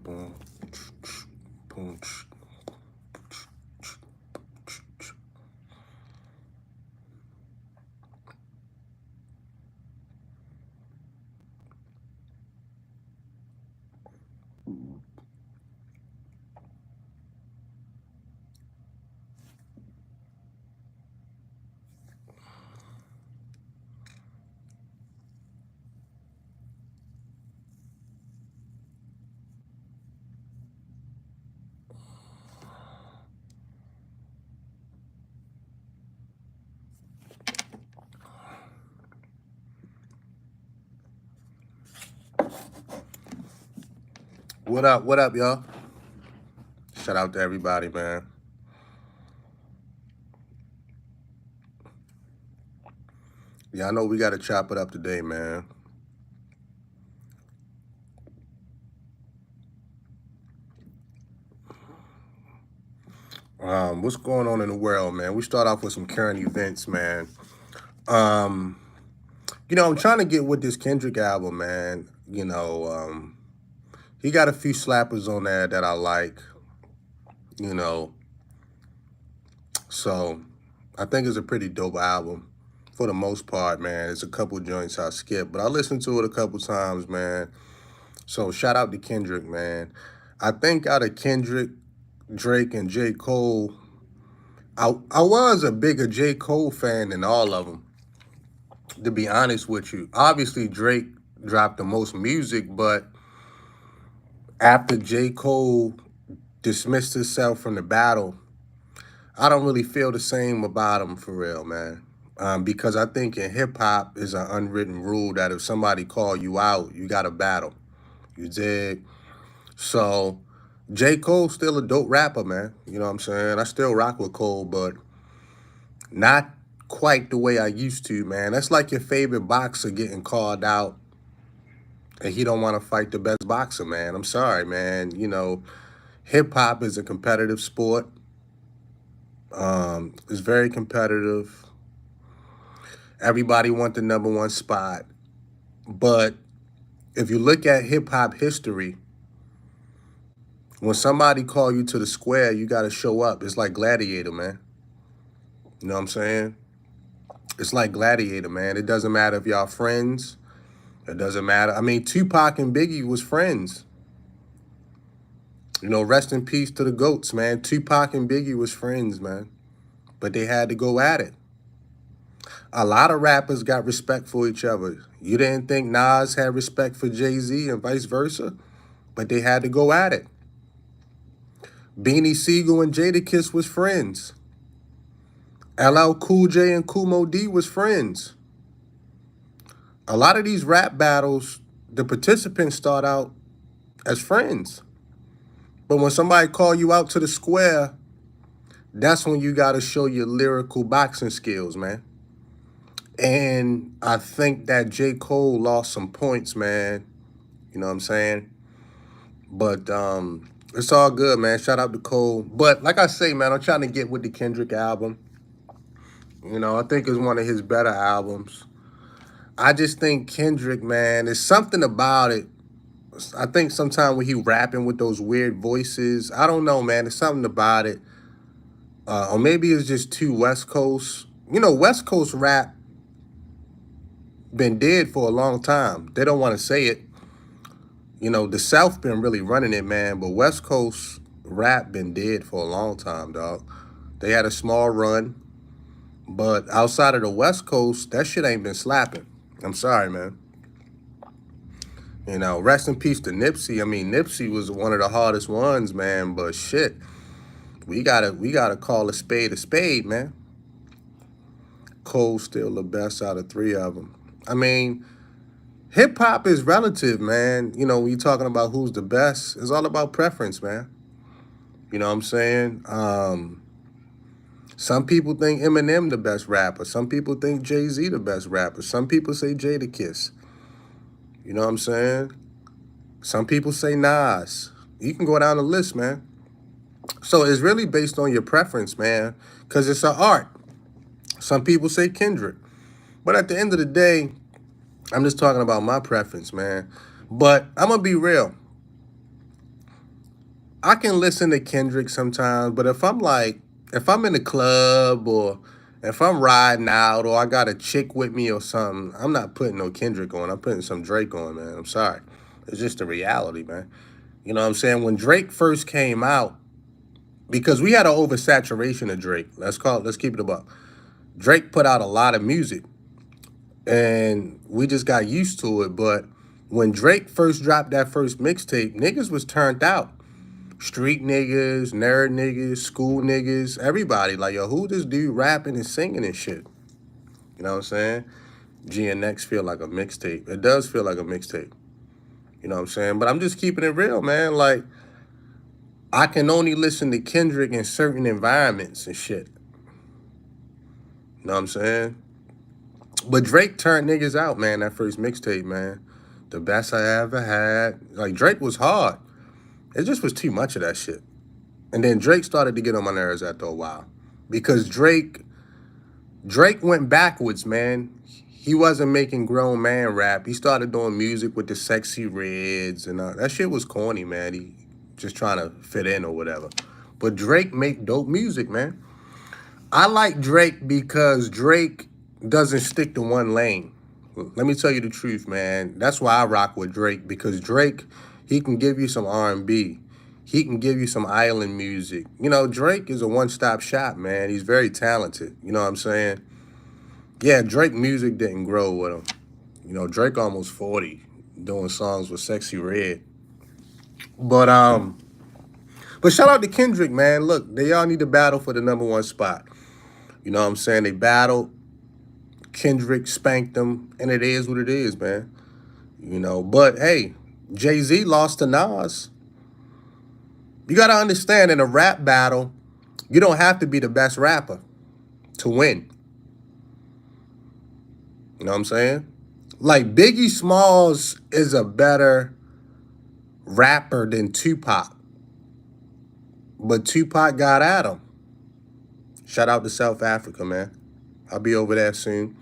Boom, boom. What up, y'all? Shout out to everybody, man. Yeah, I know we got to chop it up today, man. What's going on in the world, man? We start off with some current events, man. Um, I'm trying to get with this Kendrick album, man. He got a few slappers on there that I like, you know. So I think it's a pretty dope album for the most part, man. There's a couple joints I skip, but I listened to it a couple times, man. So shout out to Kendrick, man. I think out of Kendrick, Drake, and J. Cole, I was a bigger J. Cole fan than all of them, to be honest with you. Obviously, Drake dropped the most music, but after J. Cole dismissed himself from the battle, I don't really feel the same about him for real, man. Because I think in hip hop is an unwritten rule that if somebody call you out, you got to battle. You dig? So J. Cole's still a dope rapper, man. You know what I'm saying? I still rock with Cole, but not quite the way I used to, man. That's like your favorite boxer getting called out and he don't want to fight the best boxer, man. I'm sorry, man. Hip hop is a competitive sport. It's very competitive. Everybody want the #1 spot. But if you look at hip hop history, when somebody call you to the square, you got to show up. It's like Gladiator, man. You know what I'm saying? It's like Gladiator, man. It doesn't matter if y'all friends. It doesn't matter. I mean, Tupac and Biggie was friends. Rest in peace to the GOATs, man. Tupac and Biggie was friends, man. But they had to go at it. A lot of rappers got respect for each other. You didn't think Nas had respect for Jay-Z and vice versa, but they had to go at it. Beanie Siegel and Jadakiss was friends. LL Cool J and Kool Moe Dee was friends. A lot of these rap battles, the participants start out as friends. But when somebody call you out to the square, that's when you got to show your lyrical boxing skills, man. And I think that J. Cole lost some points, man. You know what I'm saying? But it's all good, man. Shout out to Cole. But like I say, man, I'm trying to get with the Kendrick album. I think it's one of his better albums. I just think Kendrick, man, there's something about it. I think sometimes when he rapping with those weird voices, I don't know, man. There's something about it. Or maybe it's just too West Coast. West Coast rap been dead for a long time. They don't want to say it. The South been really running it, man. But West Coast rap been dead for a long time, dog. They had a small run. But outside of the West Coast, that shit ain't been slapping. I'm sorry, man. Rest in peace to Nipsey. I mean, Nipsey was one of the hardest ones, man. But shit, we gotta call a spade, man. Cole's still the best out of 3 of them. I mean, hip hop is relative, man. When you're talking about who's the best, it's all about preference, man. You know what I'm saying? Some people think Eminem the best rapper. Some people think Jay-Z the best rapper. Some people say Jadakiss. You know what I'm saying? Some people say Nas. You can go down the list, man. So it's really based on your preference, man, because it's an art. Some people say Kendrick. But at the end of the day, I'm just talking about my preference, man. But I'm going to be real. I can listen to Kendrick sometimes, but if I'm in the club or if I'm riding out or I got a chick with me or something, I'm not putting no Kendrick on. I'm putting some Drake on, man. I'm sorry. It's just the reality, man. You know what I'm saying? When Drake first came out, because we had an oversaturation of Drake. Let's keep it about. Drake put out a lot of music and we just got used to it. But when Drake first dropped that first mixtape, niggas was turned out. Street niggas, nerd niggas, school niggas, everybody. Like, yo, who this dude rapping and singing and shit? You know what I'm saying? GNX feel like a mixtape. It does feel like a mixtape. You know what I'm saying? But I'm just keeping it real, man. Like, I can only listen to Kendrick in certain environments and shit. You know what I'm saying? But Drake turned niggas out, man, that first mixtape, man. The best I ever had. Like, Drake was hard. It just was too much of that shit. And then Drake started to get on my nerves after a while. Because Drake went backwards, man. He wasn't making grown man rap. He started doing music with the sexy reds and that shit was corny, man. He just trying to fit in or whatever. But Drake make dope music, man. I like Drake because Drake doesn't stick to one lane. Let me tell you the truth, man. That's why I rock with Drake, because Drake, he can give you some R&B. He can give you some island music. You know, Drake is a one-stop shop, man. He's very talented. You know what I'm saying? Yeah, Drake music didn't grow with him. You know, Drake almost 40, doing songs with Sexy Red. But shout out to Kendrick, man. Look, they all need to battle for the #1 spot. You know what I'm saying? They battled. Kendrick spanked them, and it is what it is, man. You know, but hey, Jay-Z lost to Nas. You got to understand, in a rap battle, you don't have to be the best rapper to win. You know what I'm saying? Like, Biggie Smalls is a better rapper than Tupac. But Tupac got at him. Shout out to South Africa, man. I'll be over there soon.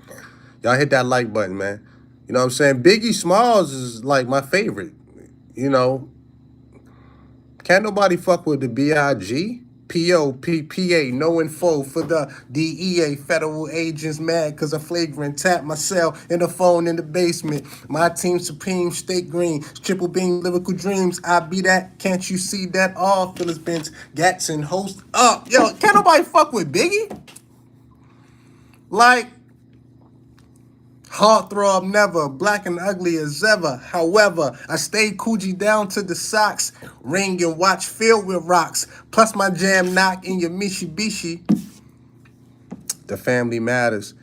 Y'all hit that like button, man. You know what I'm saying? Biggie Smalls is like my favorite. You know, can't nobody fuck with the B.I.G. P.O.P.P.A. no info for the DEA. Federal agents mad because I flagrant tap myself in the phone in the basement. My team supreme, state green, triple beam, lyrical dreams. I be that, can't you see that? All Phyllis Benz, Gatson, host up. Yo, can't nobody fuck with Biggie? Like, heartthrob never, black and ugly as ever. However, I stay Coogee down to the socks, ring and watch filled with rocks. Plus my jam knock in your Mitsubishi. The Family Matters.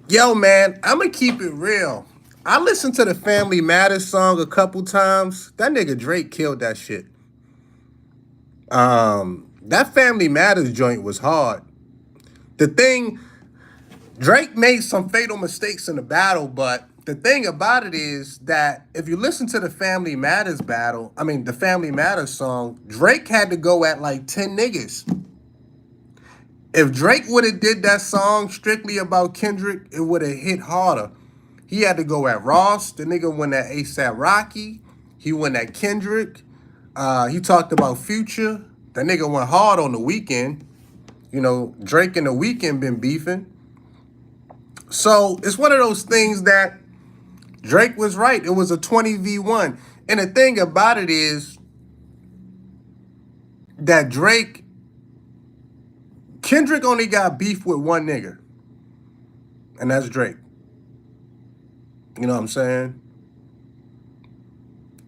Yo, man, I'ma keep it real. I listened to the Family Matters song a couple times. That nigga Drake killed that shit. That Family Matters joint was hard. The thing, Drake made some fatal mistakes in the battle, but the thing about it is that if you listen to the Family Matters the Family Matters song, Drake had to go at like 10 niggas. If Drake would have did that song strictly about Kendrick, it would have hit harder. He had to go at Ross. The nigga went at A$AP Rocky. He went at Kendrick. He talked about Future. That nigga went hard on The Weeknd. You know, Drake and The Weeknd been beefing. So it's one of those things that Drake was right. It was a 20v1. And the thing about it is that Kendrick only got beef with one nigga. And that's Drake. You know what I'm saying?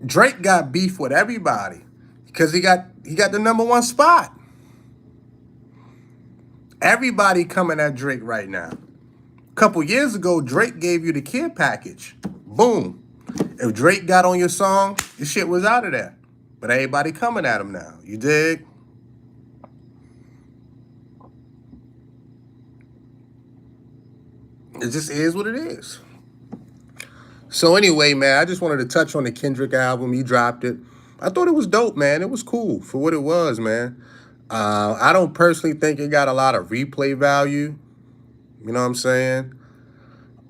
Drake got beef with everybody because he got the #1 spot. Everybody coming at Drake right now. A couple years ago, Drake gave you the kid package. Boom. If Drake got on your song, your shit was out of there. But everybody coming at him now. You dig? It just is what it is. So anyway, man, I just wanted to touch on the Kendrick album. He dropped it. I thought it was dope, man. It was cool for what it was, man. I don't personally think it got a lot of replay value. You know what I'm saying?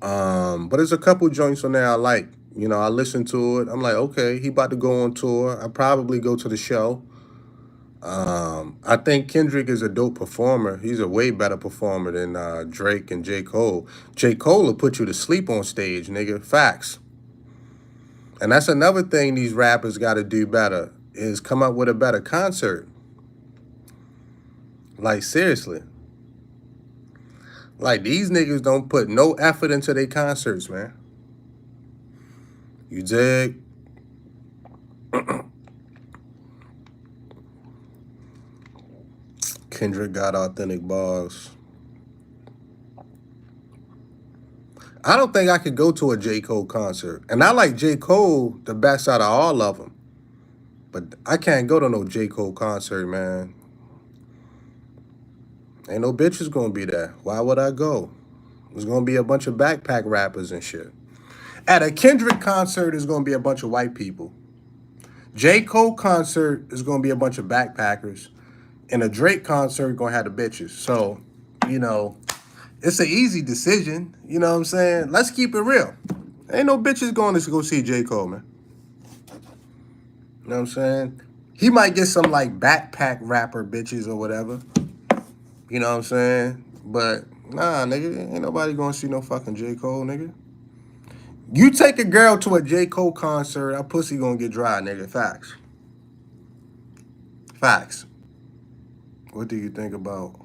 But there's a couple joints on there I like. You know, I listened to it. I'm like, okay, he about to go on tour. I'll probably go to the show. I think Kendrick is a dope performer. He's a way better performer than Drake and J. Cole. J. Cole will put you to sleep on stage, nigga. Facts. And that's another thing these rappers got to do better is come up with a better concert. Like, seriously. Like, these niggas don't put no effort into their concerts, man. You dig? Kendrick got authentic bars. I don't think I could go to a J. Cole concert. And I like J. Cole the best out of all of them. But I can't go to no J. Cole concert, man. Ain't no bitches gonna be there. Why would I go? There's gonna be a bunch of backpack rappers and shit. At a Kendrick concert, there's gonna be a bunch of white people. J. Cole concert is gonna be a bunch of backpackers. And a Drake concert gonna have the bitches. So, you know, it's an easy decision. You know what I'm saying? Let's keep it real. Ain't no bitches going to go see J. Cole, man. You know what I'm saying? He might get some like backpack rapper bitches or whatever. You know what I'm saying? But nah, nigga, ain't nobody gonna see no fucking J. Cole, nigga. You take a girl to a J. Cole concert, that pussy gonna get dry, nigga. Facts. Facts. What do you think about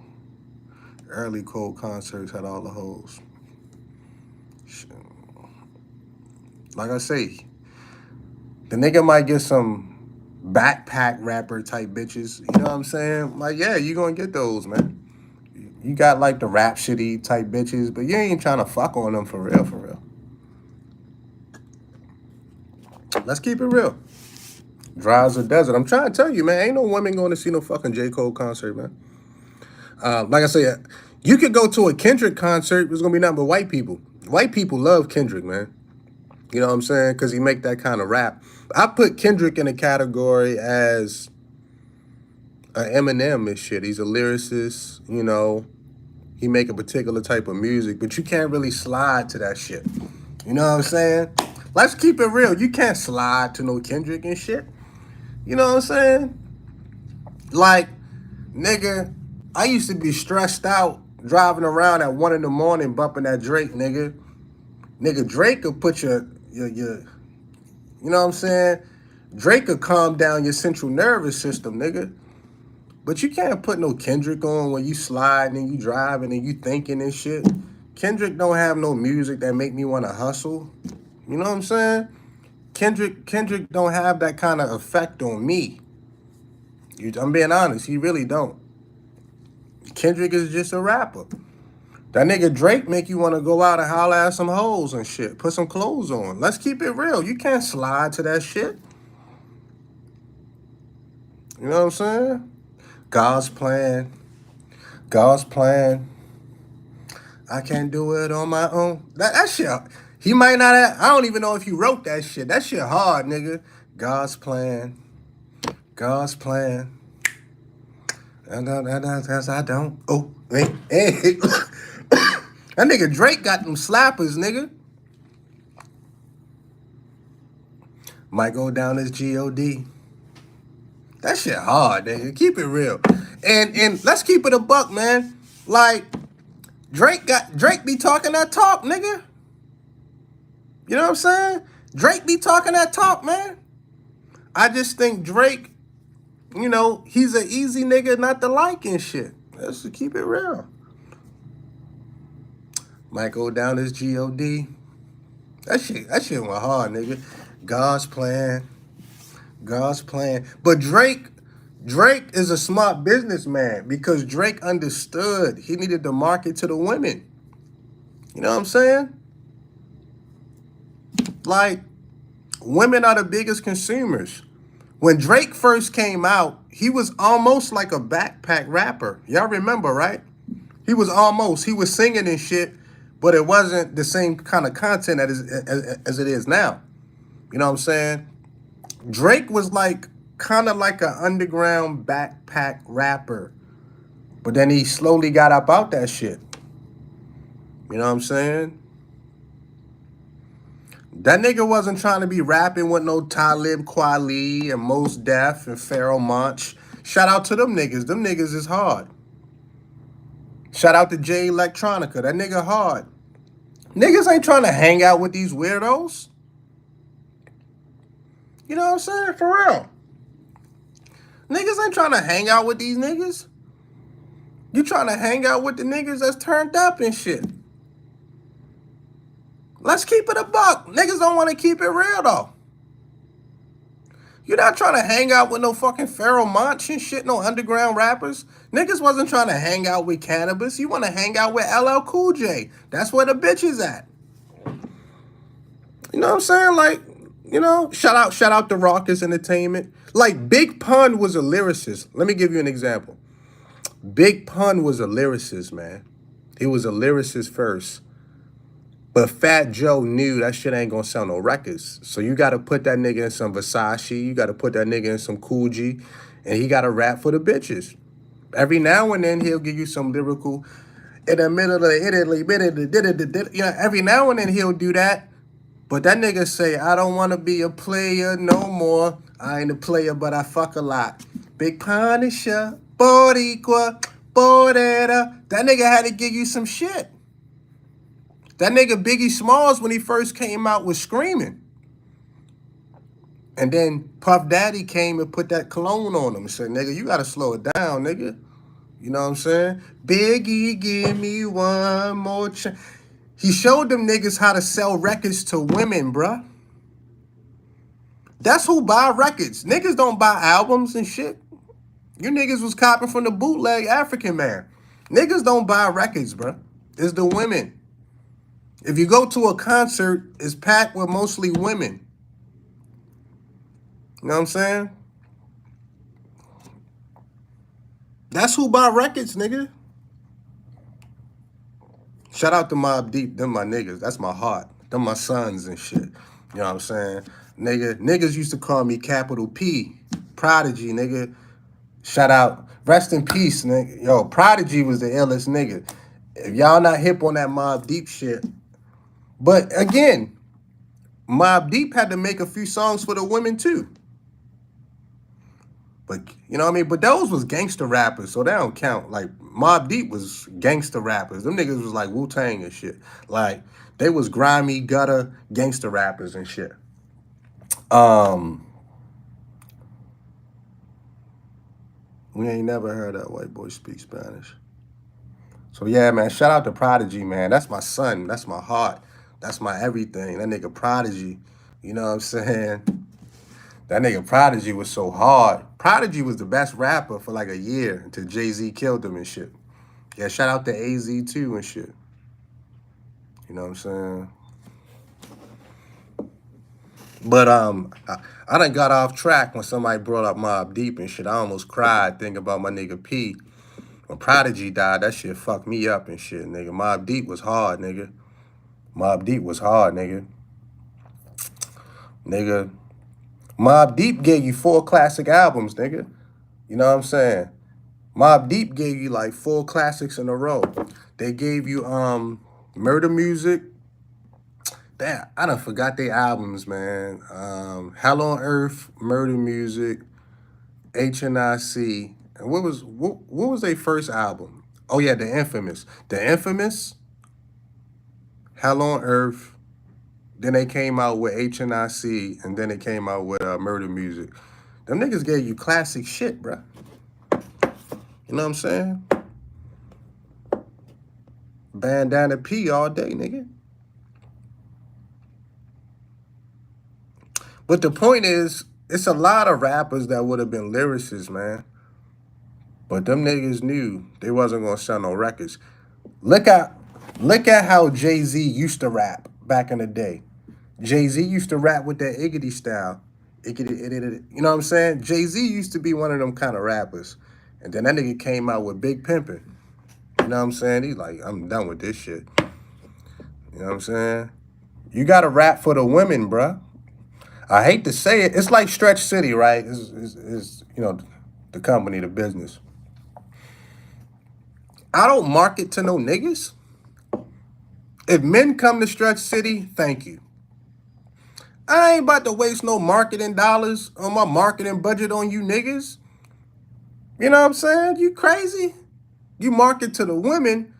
early Cole concerts had all the hoes? Like I say, the nigga might get some backpack rapper type bitches. You know what I'm saying? Like, yeah, you gonna get those, man. You got like the rap shitty type bitches, but you ain't trying to fuck on them for real, for real. Let's keep it real. Dry as a desert. I'm trying to tell you, man, ain't no women going to see no fucking J. Cole concert, man. Like I said, you could go to a Kendrick concert, there's going to be nothing but white people. White people love Kendrick, man. You know what I'm saying? Because he make that kind of rap. I put Kendrick in a category as an Eminem and shit. He's a lyricist, you know. He make a particular type of music, but you can't really slide to that shit. You know what I'm saying? Let's keep it real. You can't slide to no Kendrick and shit. You know what I'm saying? Like, nigga, I used to be stressed out driving around at 1 in the morning bumping that Drake, nigga. Nigga, Drake could put your you know what I'm saying? Drake could calm down your central nervous system, nigga. But you can't put no Kendrick on when you sliding and you driving and you thinking and shit. Kendrick don't have no music that make me want to hustle. You know what I'm saying? Kendrick don't have that kind of effect on me. I'm being honest, he really don't. Kendrick is just a rapper. That nigga Drake make you want to go out and holler at some hoes and shit. Put some clothes on. Let's keep it real. You can't slide to that shit. You know what I'm saying? God's plan. God's plan. I can't do it on my own. That shit, he might not have, I don't even know if he wrote that shit. That shit hard, nigga. God's plan. God's plan. And I don't. Oh, hey. That nigga Drake got them slappers, nigga. Might go down as G-O-D. That shit hard, nigga. Keep it real. And let's keep it a buck, man. Like, Drake be talking that talk, nigga. You know what I'm saying? Drake be talking that talk, man. I just think Drake, you know, he's an easy nigga not to like and shit. Let's keep it real. Might go down as G-O-D. That shit went hard, nigga. God's plan. God's plan. But Drake is a smart businessman because Drake understood he needed to market to the women. You know what I'm saying? Like, women are the biggest consumers. When Drake first came out, he was almost like a backpack rapper. Y'all remember, right? He was singing and shit, but it wasn't the same kind of content as it is now. You know what I'm saying? Drake was like kind of like an underground backpack rapper, but then he slowly got up out that shit. You know what I'm saying? That nigga wasn't trying to be rapping with no Talib Kweli and Mos Def and Pharoah Monch. Shout out to them niggas. Them niggas is hard. Shout out to Jay Electronica. That nigga hard. Niggas ain't trying to hang out with these weirdos. You know what I'm saying? For real. Niggas ain't trying to hang out with these niggas. You trying to hang out with the niggas that's turned up and shit. Let's keep it a buck. Niggas don't want to keep it real, though. You're not trying to hang out with no fucking Pharoah Monch and shit, no underground rappers. Niggas wasn't trying to hang out with Cannabis. You want to hang out with LL Cool J. That's where the bitch is at. You know what I'm saying? Like, you know, shout out to Raucous Entertainment. Like, Big Pun was a lyricist. Let me give you an example. Big Pun was a lyricist, man. He was a lyricist first. But Fat Joe knew that shit ain't gonna sell no records. So you gotta put that nigga in some Versace, you gotta put that nigga in some Cool G, and he gotta rap for the bitches. Every now and then he'll give you some lyrical, in the middle of the you know, every now and then he'll do that. But that nigga say, I don't wanna be a player no more. I ain't a player, but I fuck a lot. Big Punisher, Boricua, Borera. That nigga had to give you some shit. That nigga Biggie Smalls, when he first came out, was screaming. And then Puff Daddy came and put that cologne on him and said, nigga, you gotta slow it down, nigga. You know what I'm saying? Biggie, give me one more chance. He showed them niggas how to sell records to women, bruh. That's who buy records. Niggas don't buy albums and shit. You niggas was copying from the bootleg African man. Niggas don't buy records, bruh. It's the women. If you go to a concert, it's packed with mostly women. You know what I'm saying? That's who buy records, nigga. Shout out to Mobb Deep. Them my niggas. That's my heart. Them my sons and shit. You know what I'm saying? Niggas used to call me Capital P. Prodigy, nigga. Shout out. Rest in peace, nigga. Yo, Prodigy was the illest nigga. If y'all not hip on that Mobb Deep shit. But again, Mobb Deep had to make a few songs for the women too. But, you know what I mean? But those was gangster rappers, so they don't count. Like, Mobb Deep was gangster rappers. Them niggas was like Wu-Tang and shit. Like, they was grimy, gutter, gangster rappers and shit. We ain't never heard that white boy speak Spanish. So, yeah, man, shout out to Prodigy, man. That's my son. That's my heart. That's my everything. That nigga Prodigy, you know what I'm saying? That nigga Prodigy was so hard. Prodigy was the best rapper for like a year until Jay-Z killed him and shit. Yeah, shout out to AZ too and shit. You know what I'm saying? But I done got off track when somebody brought up Mobb Deep and shit. I almost cried thinking about my nigga P. When Prodigy died, that shit fucked me up and shit, nigga. Mobb Deep was hard, nigga. Mobb Deep was hard, nigga. Nigga. Mobb Deep gave you 4 classic albums, nigga. You know what I'm saying? Mobb Deep gave you like 4 classics in a row. They gave you Murder Music. Damn, I done forgot their albums, man. Hell on Earth, Murder Music, HNIC. And what was their first album? Oh yeah, The Infamous. The Infamous, Hell on Earth. Then they came out with HNIC, and then they came out with Murder Music. Them niggas gave you classic shit, bruh. You know what I'm saying? Bandana P all day, nigga. But the point is, it's a lot of rappers that would have been lyricists, man. But them niggas knew they wasn't gonna sell no records. Look at how Jay-Z used to rap back in the day. Jay-Z used to rap with that Iggity style. You know what I'm saying? Jay-Z used to be one of them kind of rappers. And then that nigga came out with Big Pimpin'. You know what I'm saying? He's like, I'm done with this shit. You know what I'm saying? You gotta rap for the women, bruh. I hate to say it. It's like Stretch City, right? It's you know, the company, the business. I don't market to no niggas. If men come to Stretch City, thank you. I ain't about to waste no marketing dollars on my marketing budget on you niggas. You know what I'm saying? You crazy? You market to the women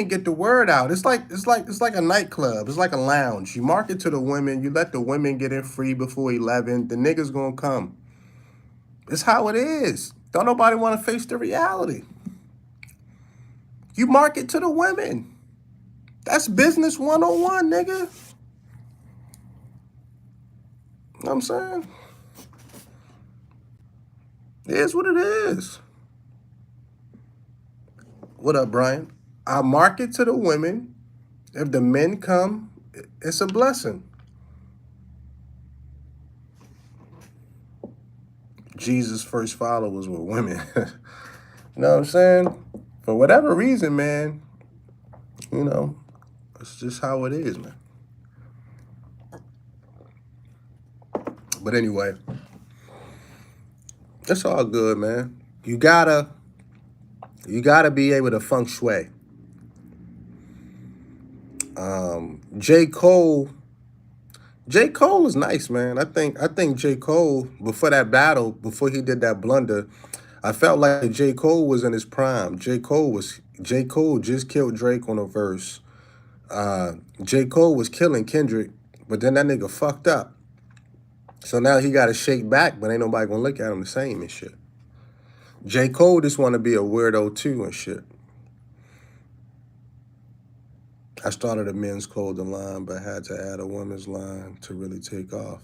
get the word out. It's like a nightclub. It's like a lounge. You market to the women, you let the women get in free before 11. The niggas gonna come. It's how it is. Don't nobody want to face the reality. You market to the women. That's business 101, nigga. You know what I'm saying? It is what it is. What up, Brian? I market to the women. If the men come, it's a blessing. Jesus' first followers were women. You know what I'm saying? For whatever reason, man, you know, it's just how it is, man. But anyway, it's all good, man. You gotta be able to feng shui. J. Cole is nice, man. I think J. Cole, before that battle, before he did that blunder, I felt like J. Cole was in his prime. J. Cole just killed Drake on a verse. J. Cole was killing Kendrick, but then that nigga fucked up. So now he got to shake back, but ain't nobody gonna look at him the same and shit. J. Cole just want to be a weirdo too and shit. I started a men's clothing line, but had to add a women's line to really take off.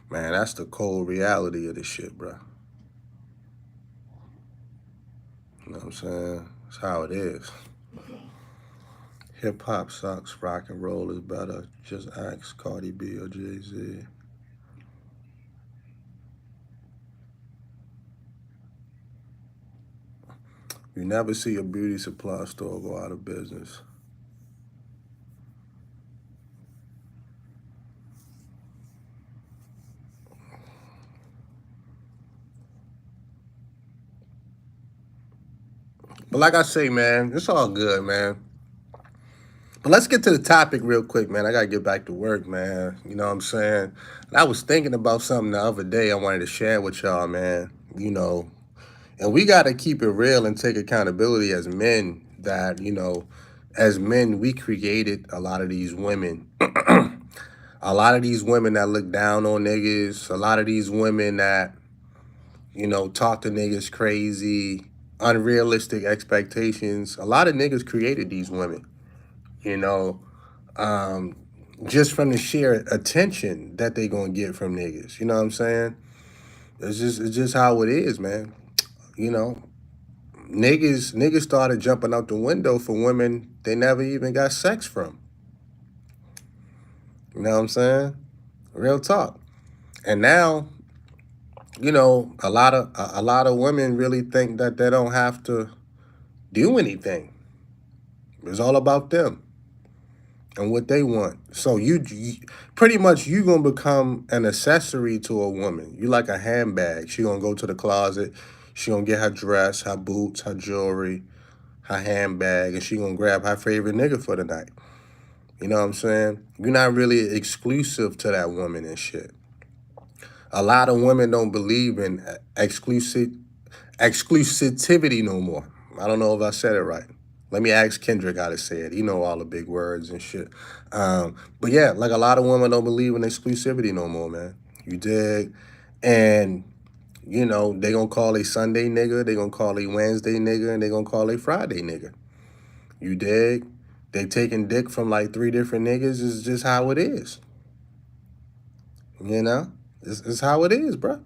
Man, that's the cold reality of this shit, bro. You know what I'm saying? It's how it is. Hip hop sucks. Rock and roll is better. Just ask Cardi B or Jay-Z. You never see a beauty supply store go out of business. But like I say, man, it's all good, man. But let's get to the topic real quick, man. I gotta get back to work, man. You know what I'm saying? And I was thinking about something the other day I wanted to share with y'all, man. And we gotta keep it real and take accountability as men that, as men, we created a lot of these women. A lot of these women that look down on niggas, a lot of these women that, talk to niggas crazy, unrealistic expectations. A lot of niggas created these women, you know, um, just from the sheer attention that they gonna get from niggas. You know what I'm saying? It's just how it is, man. You know, niggas started jumping out the window for women they never even got sex from. You know what I'm saying? Real talk. And now, a lot of women really think that they don't have to do anything. It's all about them and what they want. So you pretty much you gonna become an accessory to a woman. You like a handbag. She gonna go to the closet. She gonna get her dress, her boots, her jewelry, her handbag, and she gonna grab her favorite nigga for the night. You know what I'm saying? You're not really exclusive to that woman and shit. A lot of women don't believe in exclusivity no more. I don't know if I said it right. Let me ask Kendrick how to say it. He know all the big words and shit. But yeah, like a lot of women don't believe in exclusivity no more, man. You dig? And they gonna call a Sunday nigga, they gonna call a Wednesday nigga, and they gonna call a Friday nigga. You dig? They taking dick from like 3 different niggas is just how it is. You know? It's how it is, bro.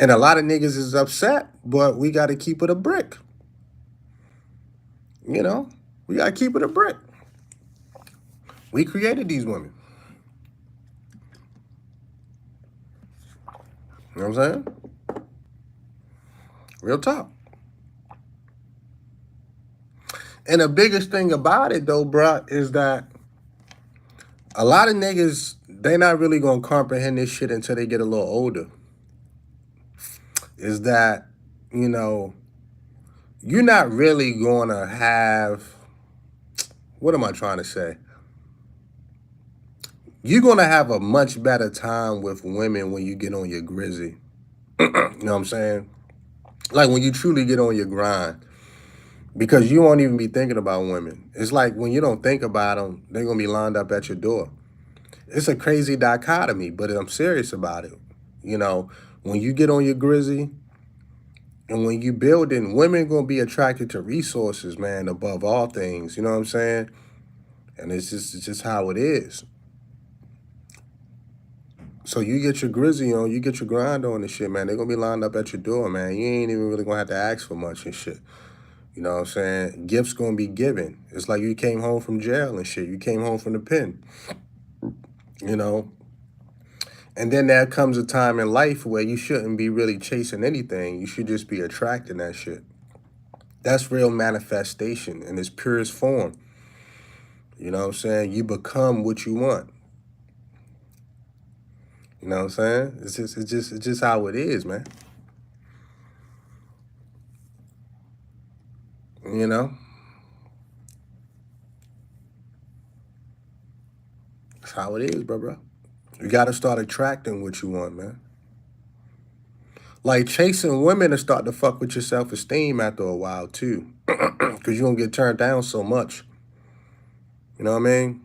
And a lot of niggas is upset, but we got to keep it a brick. You know? We got to keep it a brick. We created these women. You know what I'm saying? Real talk. And the biggest thing about it, though, bro, is that a lot of niggas, they not really going to comprehend this shit until they get a little older. Is that, you're not really going to have, what am I trying to say? you're gonna have a much better time with women when you get on your grizzy. You know what I'm saying? Like when you truly get on your grind, because you won't even be thinking about women. It's like when you don't think about them, they're gonna be lined up at your door. It's a crazy dichotomy, but I'm serious about it. You know, when you get on your grizzy and when you building, women gonna be attracted to resources, man, above all things. You know what I'm saying? And it's just how it is. So you get your grizzy on, you get your grind on and shit, man. They're gonna be lined up at your door, man. You ain't even really gonna have to ask for much and shit. You know what I'm saying? Gifts gonna be given. It's like you came home from jail and shit. You came home from the pen, you know? And then there comes a time in life where you shouldn't be really chasing anything. You should just be attracting that shit. That's real manifestation in its purest form. You know what I'm saying? You become what you want. You know what I'm saying? It's just how it is, man. You know? That's how it is, bro. You gotta start attracting what you want, man. Like chasing women to start to fuck with your self-esteem after a while too. Cause you're gonna get turned down so much. You know what I mean?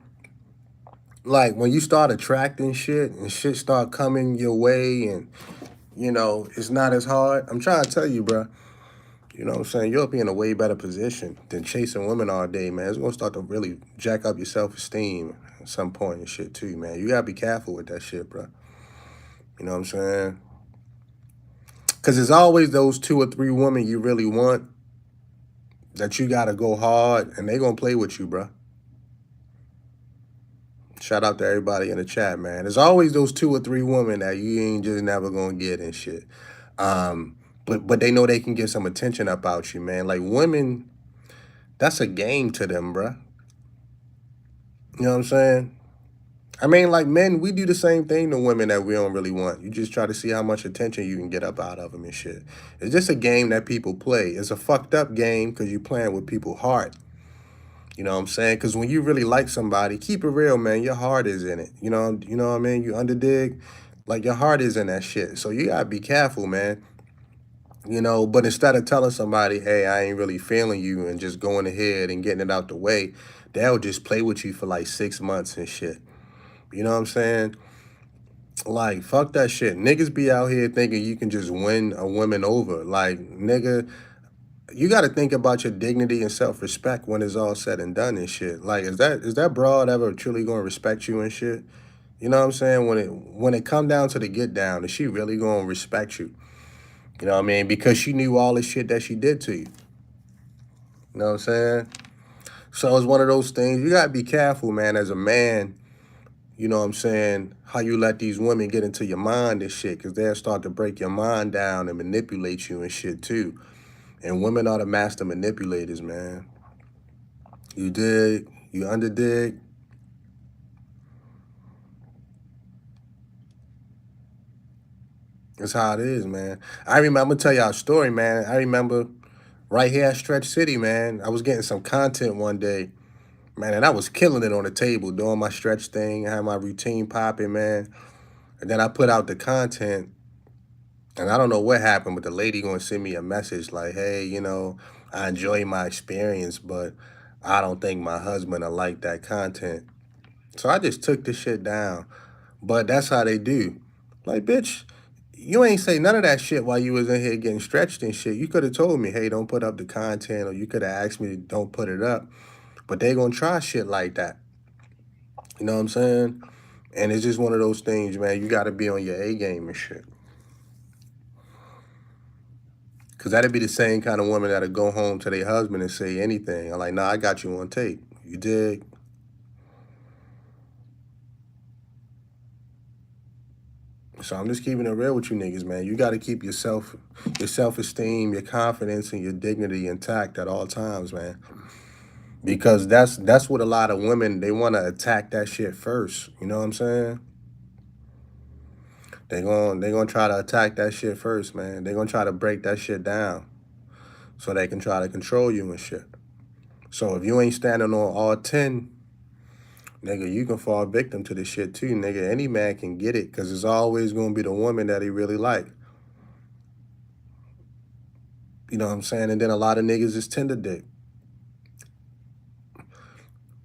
Like when you start attracting shit and shit start coming your way and it's not as hard. I'm trying to tell you, bro. You know what I'm saying? You'll be in a way better position than chasing women all day, man. It's gonna start to really jack up your self-esteem at some point and shit too, man. You gotta be careful with that shit, bro. You know what I'm saying? Cause there's always those two or three women you really want that you gotta go hard and they gonna play with you, bro. Shout out to everybody in the chat, man. There's always those two or three women that you ain't just never gonna get and shit. But they know they can get some attention about you, man. Like women, that's a game to them, bro. You know what I'm saying? I mean, like men, we do the same thing to women that we don't really want. You just try to see how much attention you can get up out of them and shit. It's just a game that people play. It's a fucked up game because you playing with people's heart. You know what I'm saying? Because when you really like somebody, keep it real, man. Your heart is in it. You know what I mean? You underdig, like your heart is in that shit. So you gotta be careful, man. But instead of telling somebody, hey, I ain't really feeling you and just going ahead and getting it out the way, they'll just play with you for like 6 months and shit. You know what I'm saying? Like, fuck that shit. Niggas be out here thinking you can just win a woman over. Like, nigga, you got to think about your dignity and self-respect when it's all said and done and shit. Like, is that broad ever truly gonna respect you and shit? You know what I'm saying? When it come down to the get down, is she really gonna respect you? You know what I mean? Because she knew all the shit that she did to you. You know what I'm saying? So it's one of those things. You gotta be careful, man, as a man. You know what I'm saying? How you let these women get into your mind and shit, because they'll start to break your mind down and manipulate you and shit too. And women are the master manipulators, man. You dig? You underdig? That's how it is, man. I remember, I'm gonna tell y'all a story, man. I remember right here at Stretch City, man. I was getting some content one day, man, and I was killing it on the table, doing my stretch thing. I had my routine popping, man. And then I put out the content, and I don't know what happened, but the lady gonna send me a message like, hey, I enjoy my experience, but I don't think my husband will like that content. So I just took the shit down. But that's how they do. Like, bitch, you ain't say none of that shit while you was in here getting stretched and shit. You could have told me, hey, don't put up the content, or you could have asked me, don't put it up. But they gonna try shit like that. You know what I'm saying? And it's just one of those things, man. You gotta be on your A game and shit. Cause that'd be the same kind of woman that'll go home to their husband and say anything. I'm like, nah, I got you on tape. You dig? So I'm just keeping it real with you niggas, man. You gotta keep your self-esteem, your confidence, and your dignity intact at all times, man. Because that's what a lot of women, they wanna attack that shit first. You know what I'm saying? They gonna try to attack that shit first, man. They gonna try to break that shit down so they can try to control you and shit. So if you ain't standing on all 10, Nigga, you can fall victim to this shit too, nigga. Any man can get it because it's always going to be the woman that he really like. You know what I'm saying? And then a lot of niggas is tender dick.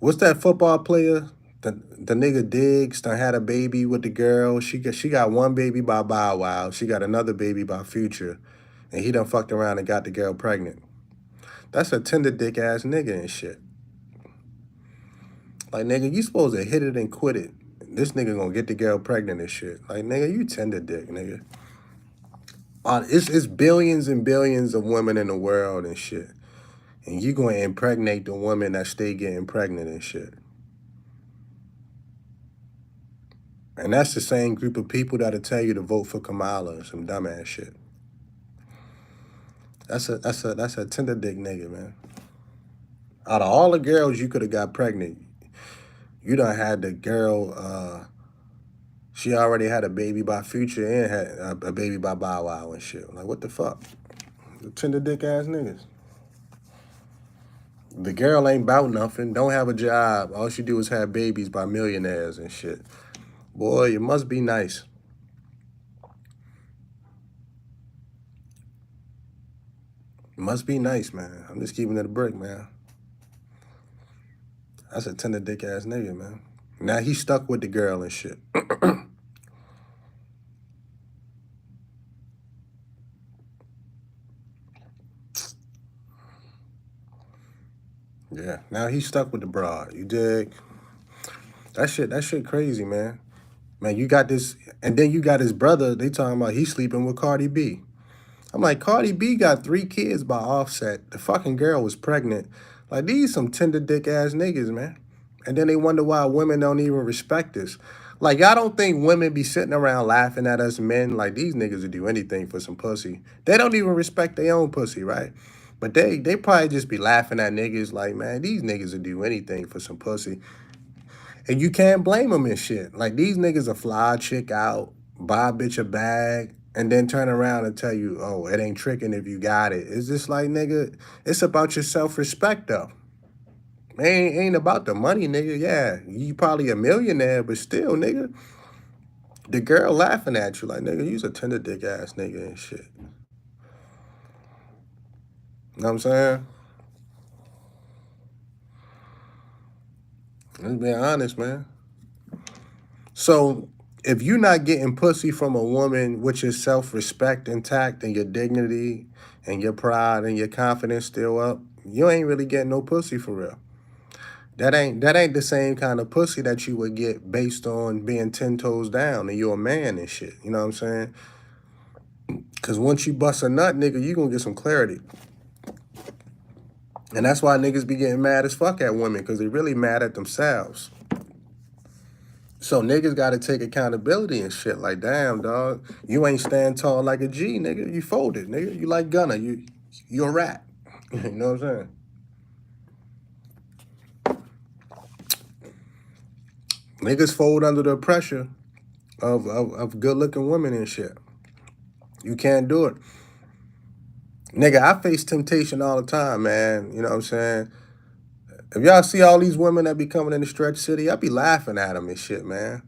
What's that football player? The nigga Diggs done had a baby with the girl. She got one baby by Bow Wow. She got another baby by Future. And he done fucked around and got the girl pregnant. That's a tender dick ass nigga and shit. Like, nigga, you supposed to hit it and quit it. This nigga gonna get the girl pregnant and shit. Like, nigga, you tender dick, nigga. It's billions and billions of women in the world and shit. And you gonna impregnate the women that stay getting pregnant and shit. And that's the same group of people that'll tell you to vote for Kamala and some dumbass shit. That's a tender dick nigga, man. Out of all the girls you could have got pregnant, you done had the girl, she already had a baby by Future and had a baby by Bow Wow and shit. Like, what the fuck? The tender dick ass niggas. The girl ain't about nothing, don't have a job. All she do is have babies by millionaires and shit. Boy, it must be nice. It must be nice, man. I'm just keeping it a brick, man. That's a tender dick ass nigga, man. Now he stuck with the girl and shit. Yeah, now he's stuck with the broad. You dig? That shit crazy, man. Man, you got this, and then you got his brother, they talking about he's sleeping with Cardi B. I'm like, Cardi B got 3 kids by Offset. The fucking girl was pregnant. Like, these some tender dick ass niggas, man. And then they wonder why women don't even respect us. Like, y'all don't think women be sitting around laughing at us men? Like, these niggas would do anything for some pussy. They don't even respect their own pussy, right? But they probably just be laughing at niggas like, man, these niggas would do anything for some pussy. And you can't blame them and shit. Like, these niggas will fly a chick out, buy a bitch a bag, and then turn around and tell you, oh, it ain't tricking if you got it. It's just like, nigga, it's about your self-respect, though. It ain't about the money, nigga. Yeah, you probably a millionaire, but still, nigga, the girl laughing at you like, nigga, you's a tender dick ass nigga and shit. You know what I'm saying? Let's be honest, man. So if you're not getting pussy from a woman with your self-respect intact and your dignity and your pride and your confidence still up, you ain't really getting no pussy for real. That ain't the same kind of pussy that you would get based on being 10 toes down and you're a man and shit. You know what I'm saying? Because once you bust a nut, nigga, you gonna get some clarity. And that's why niggas be getting mad as fuck at women, because they really mad at themselves. So niggas got to take accountability and shit. Like, damn, dog, you ain't stand tall like a G, nigga. You folded, nigga. You like Gunna. You a rat. You know what I'm saying? Niggas fold under the pressure of good-looking women and shit. You can't do it. Nigga, I face temptation all the time, man. You know what I'm saying? If y'all see all these women that be coming in the Stretch City, I be laughing at them and shit, man.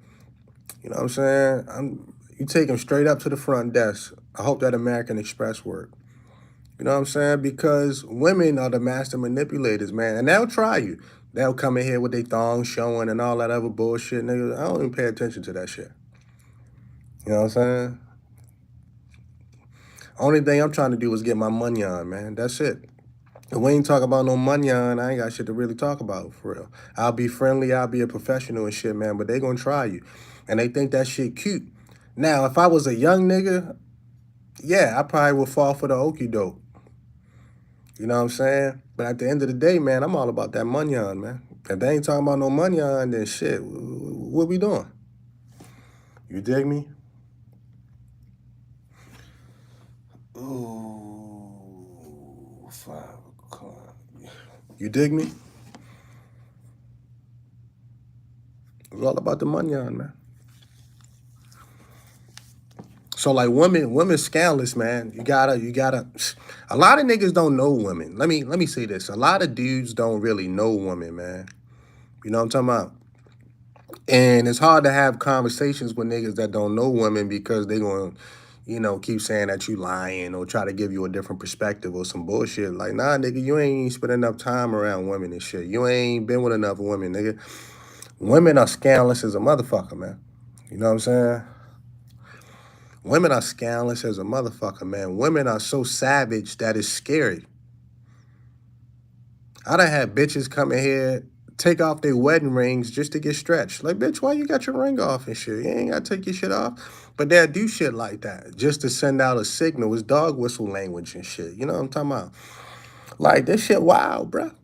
You know what I'm saying? You take them straight up to the front desk. I hope that American Express work. You know what I'm saying? Because women are the master manipulators, man. And they'll try you. They'll come in here with their thongs showing and all that other bullshit, nigga. I don't even pay attention to that shit. You know what I'm saying? Only thing I'm trying to do is get my money on, man. That's it. If we ain't talking about no money on, I ain't got shit to really talk about, for real. I'll be friendly, I'll be a professional and shit, man, but they gonna try you. And they think that shit cute. Now, if I was a young nigga, yeah, I probably would fall for the okie doke. You know what I'm saying? But at the end of the day, man, I'm all about that money on, man. If they ain't talking about no money on, then shit, what we doing? You dig me? Ooh, 5 o'clock. You dig me? It's all about the money on, man. So like women scandalous, man. You gotta. A lot of niggas don't know women. Let me say this. A lot of dudes don't really know women, man. You know what I'm talking about? And it's hard to have conversations with niggas that don't know women because they gonna, keep saying that you lying or try to give you a different perspective or some bullshit. Like, nah, nigga, you ain't spent enough time around women and shit. You ain't been with enough women, nigga. Women are scandalous as a motherfucker, man. You know what I'm saying? Women are scandalous as a motherfucker, man. Women are so savage that it's scary. I done had bitches come in here, take off their wedding rings just to get stretched. Like, bitch, why you got your ring off and shit? You ain't got to take your shit off. But they'll do shit like that just to send out a signal. It's dog whistle language and shit. You know what I'm talking about? Like, this shit wild, bruh.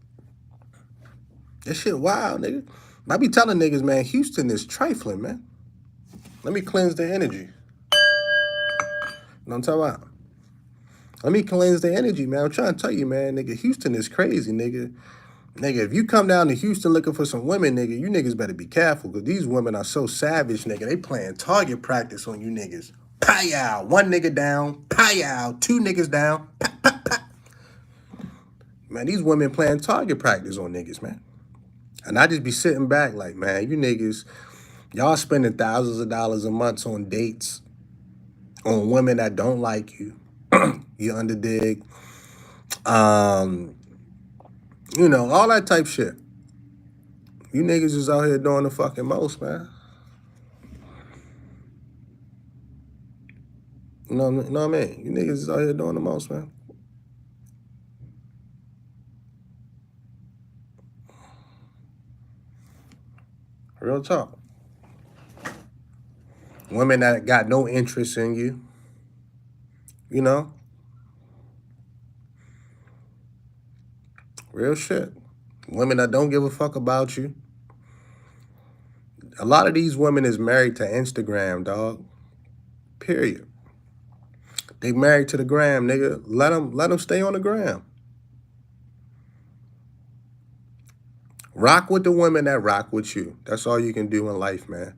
This shit wild, nigga. I be telling niggas, man, Houston is trifling, man. Let me cleanse the energy. You know what I'm talking about? Let me cleanse the energy, man. I'm trying to tell you, man, nigga, Houston is crazy, nigga. Nigga, if you come down to Houston looking for some women, nigga, you niggas better be careful, because these women are so savage, nigga. They playing target practice on you niggas. Pow! One nigga down. Pow! Two niggas down. Pow, pow, pow. Man, these women playing target practice on niggas, man. And I just be sitting back like, man, you niggas, y'all spending thousands of dollars a month on dates on women that don't like you. You underdig. All that type shit. You niggas is out here doing the fucking most, man. You know what I mean? You niggas is out here doing the most, man. Real talk. Women that got no interest in you. You know? Real shit. Women that don't give a fuck about you. A lot of these women is married to Instagram, dog. Period. They married to the gram, nigga. Let them stay on the gram. Rock with the women that rock with you. That's all you can do in life, man.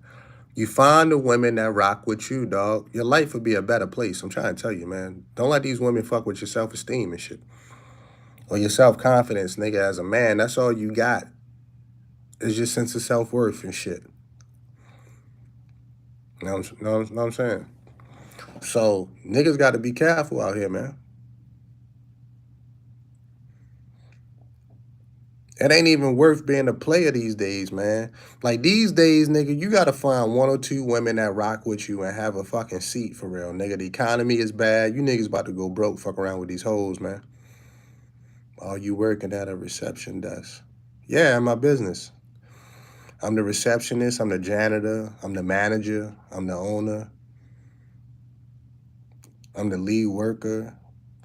You find the women that rock with you, dog. Your life would be a better place. I'm trying to tell you, man. Don't let these women fuck with your self-esteem and shit. Or your self-confidence, nigga. As a man, that's all you got. It's your sense of self-worth and shit. You know what I'm saying? So, niggas got to be careful out here, man. It ain't even worth being a player these days, man. Like, these days, nigga, you got to find one or two women that rock with you and have a fucking seat for real, nigga. The economy is bad. You niggas about to go broke, fuck around with these hoes, man. Oh, you working at a reception desk. Yeah, in my business. I'm the receptionist, I'm the janitor, I'm the manager, I'm the owner, I'm the lead worker.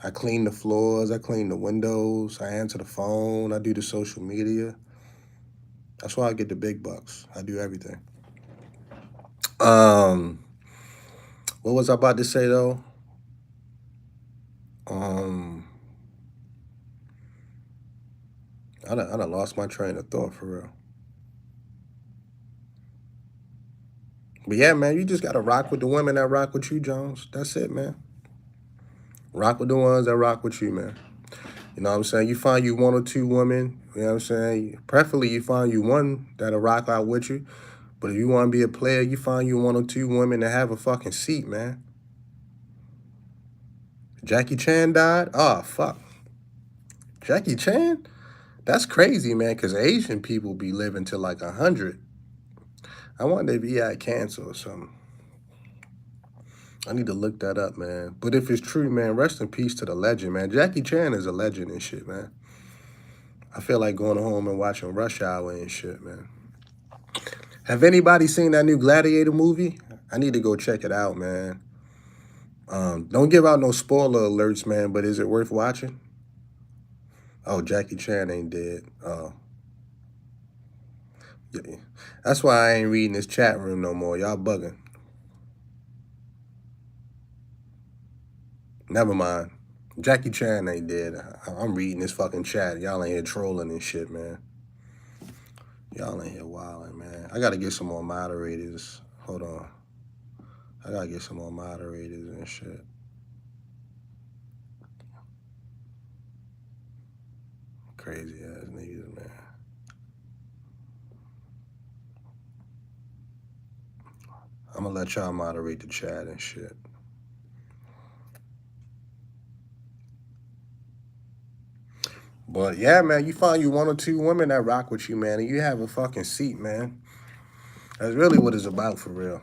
I clean the floors, I clean the windows, I answer the phone, I do the social media. That's why I get the big bucks. I do everything. What was I about to say though? I done lost my train of thought for real. But yeah, man, you just gotta rock with the women that rock with you, Jones. That's it, man. Rock with the ones that rock with you, man. You know what I'm saying? You find you one or two women, you know what I'm saying? Preferably you find you one that'll rock out with you. But if you want to be a player, you find you one or two women that have a fucking seat, man. Jackie Chan died? Oh, fuck. Jackie Chan? That's crazy, man, because Asian people be living to like 100. I wonder if he had cancer or something. I need to look that up, man. But if it's true, man, rest in peace to the legend, man. Jackie Chan is a legend and shit, man. I feel like going home and watching Rush Hour and shit, man. Have anybody seen that new Gladiator movie? I need to go check it out, man. Don't give out no spoiler alerts, man, but is it worth watching? Oh, Jackie Chan ain't dead. Oh. Yeah. That's why I ain't reading this chat room no more. Y'all bugging. Never mind. Jackie Chan ain't dead. I'm reading this fucking chat. Y'all ain't here trolling and shit, man. Y'all ain't here wilding, man. I gotta get some more moderators. Hold on. I gotta get some more moderators and shit. Crazy ass niggas, man. I'm gonna let y'all moderate the chat and shit. But yeah, man, you find you one or two women that rock with you, man, and you have a fucking seat, man. That's really what it's about for real.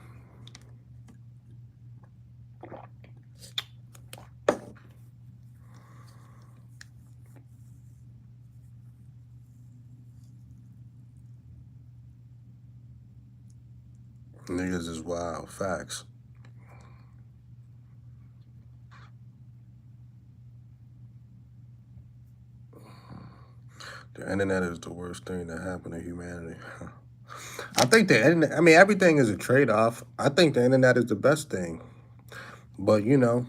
Niggas is wild. Facts. The internet is the worst thing that happened to humanity. I think the internet, I mean, everything is a trade off. I think the internet is the best thing. But, you know,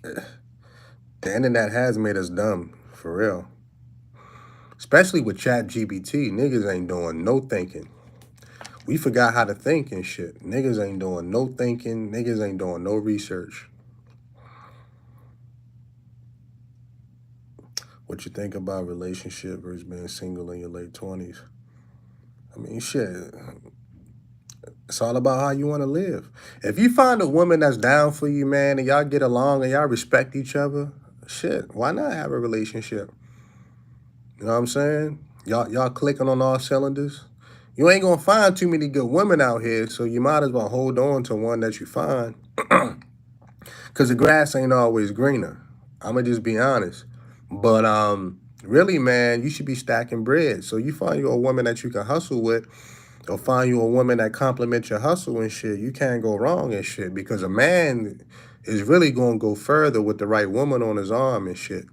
the internet has made us dumb, for real. Especially with Chat GPT. Niggas ain't doing no thinking. We forgot how to think and shit. Niggas ain't doing no thinking. Niggas ain't doing no research. What you think about relationship versus being single in your late 20s? I mean, shit. It's all about how you want to live. If you find a woman that's down for you, man, and y'all get along and y'all respect each other, shit, why not have a relationship? You know what I'm saying? Y'all clicking on all cylinders. You ain't gonna find too many good women out here, so you might as well hold on to one that you find. Cause the grass ain't always greener. I'ma just be honest. But really, man, you should be stacking bread. So you find you a woman that you can hustle with, or find you a woman that complements your hustle and shit. You can't go wrong and shit, because a man is really gonna go further with the right woman on his arm and shit.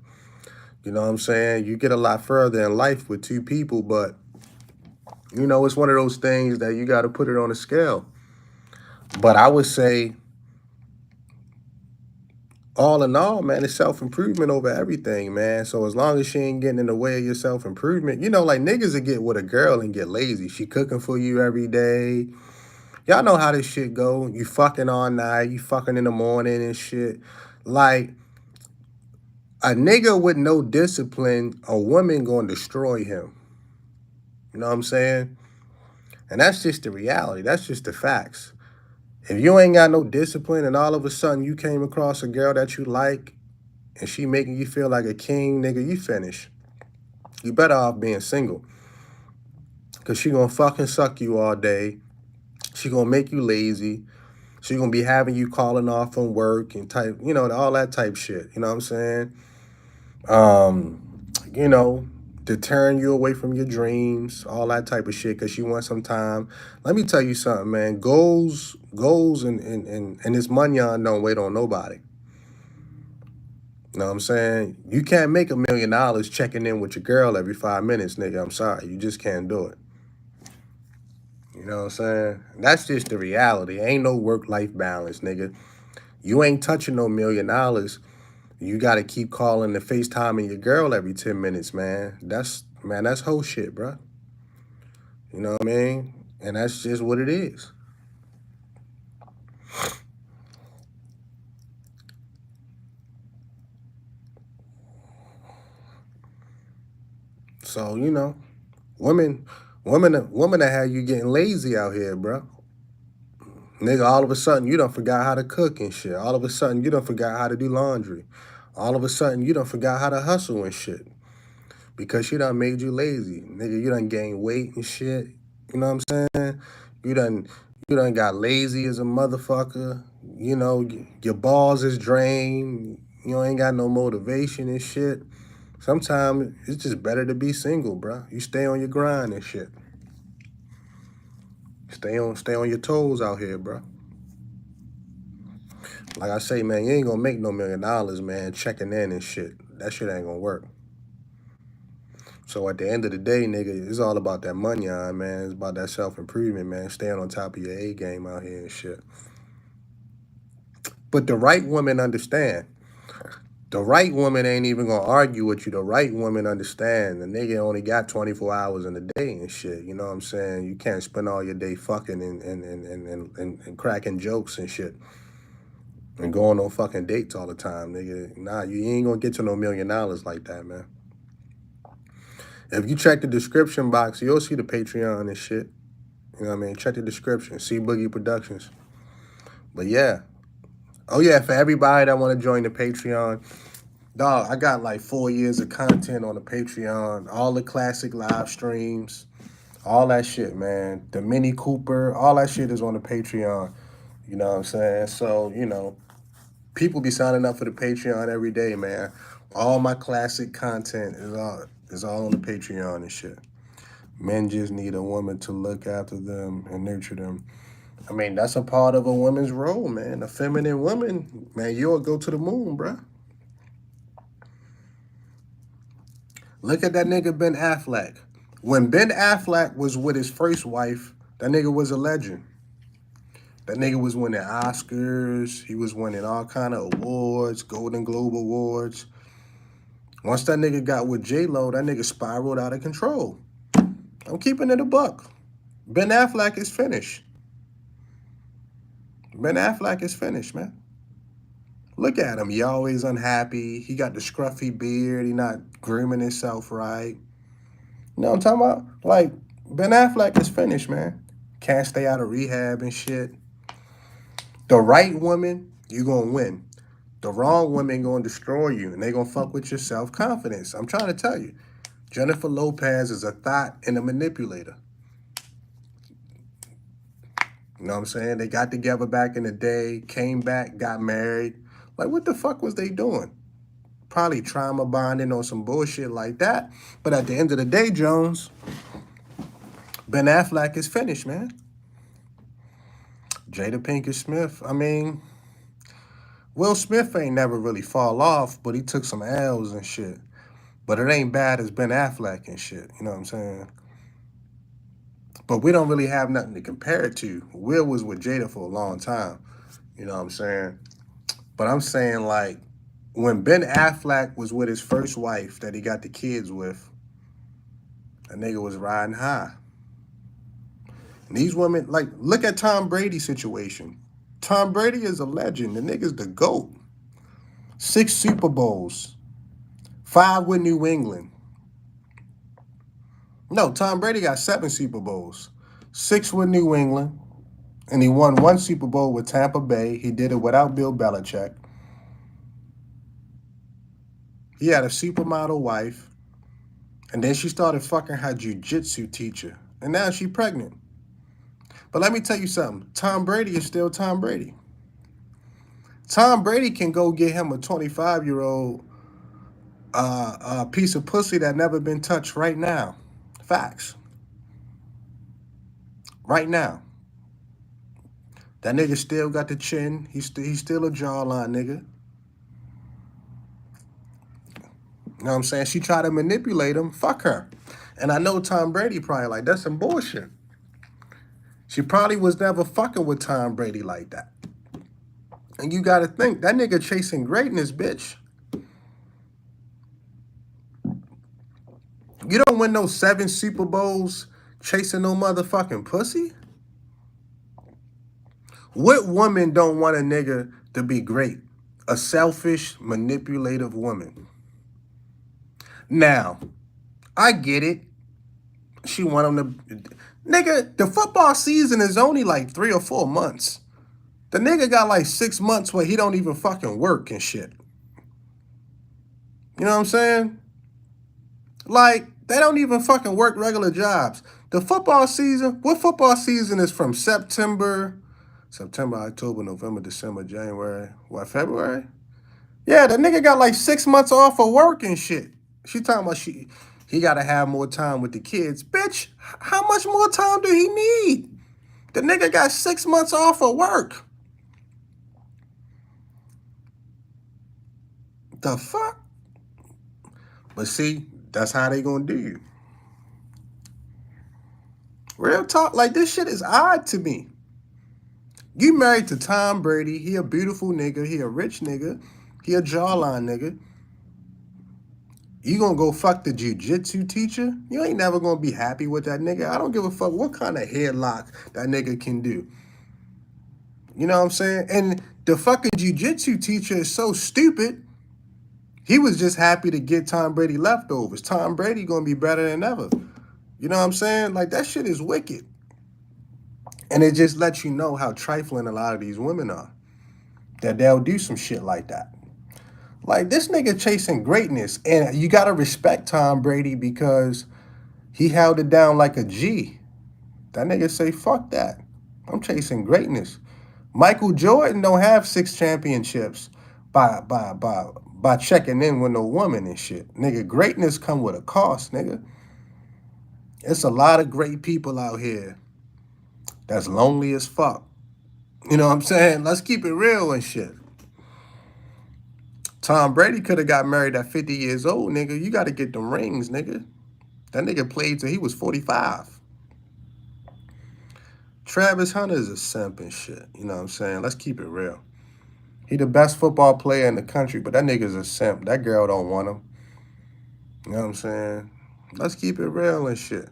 You know what I'm saying? You get a lot further in life with two people, but you know, it's one of those things that you got to put it on a scale. But I would say, all in all, man, it's self-improvement over everything, man. So as long as she ain't getting in the way of your self-improvement, you know, like niggas will get with a girl and get lazy. She cooking for you every day. Y'all know how this shit go. You fucking all night, you fucking in the morning and shit. Like, a nigga with no discipline, a woman gonna destroy him. You know what I'm saying? And that's just the reality. That's just the facts. If you ain't got no discipline and all of a sudden you came across a girl that you like and she making you feel like a king, nigga, you finish. You better off being single. Cause she gonna fucking suck you all day. She gonna make you lazy. She gonna be having you calling off from work and type, you know, all that type shit. You know what I'm saying? You know, to turn you away from your dreams, all that type of shit, because you want some time. Let me tell you something, man. Goals and this money on don't wait on nobody. You know what I'm saying? You can't make $1 million checking in with your girl every 5 minutes, nigga. I'm sorry. You just can't do it. You know what I'm saying? That's just the reality. Ain't no work-life balance, nigga. You ain't touching no $1 million. You got to keep calling and FaceTiming your girl every 10 minutes, man. That's whole shit, bro. You know what I mean? And that's just what it is. So, you know, women that have you getting lazy out here, bro. Nigga, all of a sudden you done forgot how to cook and shit. All of a sudden you done forgot how to do laundry. All of a sudden you done forgot how to hustle and shit. Because she done made you lazy. Nigga, you done gained weight and shit. You know what I'm saying? You done got lazy as a motherfucker. You know, your balls is drained. You ain't got no motivation and shit. Sometimes it's just better to be single, bro. You stay on your grind and shit. Stay on your toes out here, bro. Like I say, man, you ain't gonna make no $1 million, man, checking in and shit. That shit ain't gonna work. So at the end of the day, nigga, it's all about that money on, man. It's about that self-improvement, man. Staying on top of your A game out here and shit. But the right woman understand. The right woman ain't even gonna argue with you. The right woman understand. The nigga only got 24 hours in a day and shit. You know what I'm saying? You can't spend all your day fucking and cracking jokes and shit. And going on fucking dates all the time, nigga. Nah, you ain't gonna get to no $1 million like that, man. If you check the description box, you'll see the Patreon and shit. You know what I mean? Check the description. See Boogie Productions. But yeah. Oh yeah, for everybody that want to join the Patreon, dog, I got like 4 years of content on the Patreon. All the classic live streams, all that shit, man. The Mini Cooper, all that shit is on the Patreon. You know what I'm saying? So, you know, people be signing up for the Patreon every day, man. All my classic content is all on the Patreon and shit. Men just need a woman to look after them and nurture them. I mean, that's a part of a woman's role, man. A feminine woman, man, you'll go to the moon, bruh. Look at that nigga Ben Affleck. When Ben Affleck was with his first wife, that nigga was a legend. That nigga was winning Oscars. He was winning all kind of awards, Golden Globe Awards. Once that nigga got with J-Lo, that nigga spiraled out of control. I'm keeping it a buck. Ben Affleck is finished. Ben Affleck is finished, man. Look at him. He always unhappy. He got the scruffy beard. He not grooming himself right. You know what I'm talking about? Like, Ben Affleck is finished, man. Can't stay out of rehab and shit. The right woman, you going to win. The wrong woman going to destroy you, and they going to fuck with your self-confidence. I'm trying to tell you. Jennifer Lopez is a thought and a manipulator. You know what I'm saying? They got together back in the day, came back, got married. Like, what the fuck was they doing? Probably trauma bonding or some bullshit like that. But at the end of the day, Jones, Ben Affleck is finished, man. Jada Pinkett Smith, I mean, Will Smith ain't never really fall off, but he took some L's and shit. But it ain't bad as Ben Affleck and shit, you know what I'm saying? But we don't really have nothing to compare it to. Will was with Jada for a long time, you know what I'm saying? But I'm saying, like, when Ben Affleck was with his first wife that he got the kids with, that nigga was riding high. And these women, like, look at Tom Brady's situation. Tom Brady is a legend. The nigga's the GOAT. 6 Super Bowls. 5 with New England. No, Tom Brady got 7 Super Bowls. 6 with New England. And he won 1 Super Bowl with Tampa Bay. He did it without Bill Belichick. He had a supermodel wife. And then she started fucking her jiu-jitsu teacher. And now she's pregnant. But let me tell you something. Tom Brady is still Tom Brady. Tom Brady can go get him a 25-year-old piece of pussy that never been touched right now. Facts. Right now. That nigga still got the chin. He's still a jawline nigga. You know what I'm saying? She tried to manipulate him. Fuck her. And I know Tom Brady probably like, that's some bullshit. She probably was never fucking with Tom Brady like that. And you got to think, that nigga chasing greatness, bitch. You don't win no 7 Super Bowls chasing no motherfucking pussy? What woman don't want a nigga to be great? A selfish, manipulative woman. Now, I get it. She want him to... Nigga, the football season is only like 3 or 4 months. The nigga got like 6 months where he don't even fucking work and shit. You know what I'm saying? Like, they don't even fucking work regular jobs. The football season, what football season is from September, October, November, December, January, what, February? Yeah, the nigga got like 6 months off of work and shit. She talking about he got to have more time with the kids. Bitch, how much more time do he need? The nigga got 6 months off of work. The fuck? But see, that's how they gonna do you. Real talk, like this shit is odd to me. You married to Tom Brady. He a beautiful nigga. He a rich nigga. He a jawline nigga. You gonna go fuck the jiu-jitsu teacher? You ain't never gonna be happy with that nigga. I don't give a fuck what kind of headlock that nigga can do. You know what I'm saying? And the fucking jiu-jitsu teacher is so stupid. He was just happy to get Tom Brady leftovers. Tom Brady gonna be better than ever. You know what I'm saying? Like, that shit is wicked. And it just lets you know how trifling a lot of these women are. That they'll do some shit like that. Like this nigga chasing greatness. And you gotta respect Tom Brady because he held it down like a G. That nigga say, fuck that. I'm chasing greatness. Michael Jordan don't have 6 championships by checking in with no woman and shit. Nigga, greatness come with a cost, nigga. It's a lot of great people out here that's lonely as fuck. You know what I'm saying? Let's keep it real and shit. Tom Brady could have got married at 50 years old, nigga. You got to get them rings, nigga. That nigga played till he was 45. Travis Hunter is a simp and shit. You know what I'm saying? Let's keep it real. He the best football player in the country, but that nigga's a simp. That girl don't want him. You know what I'm saying? Let's keep it real and shit.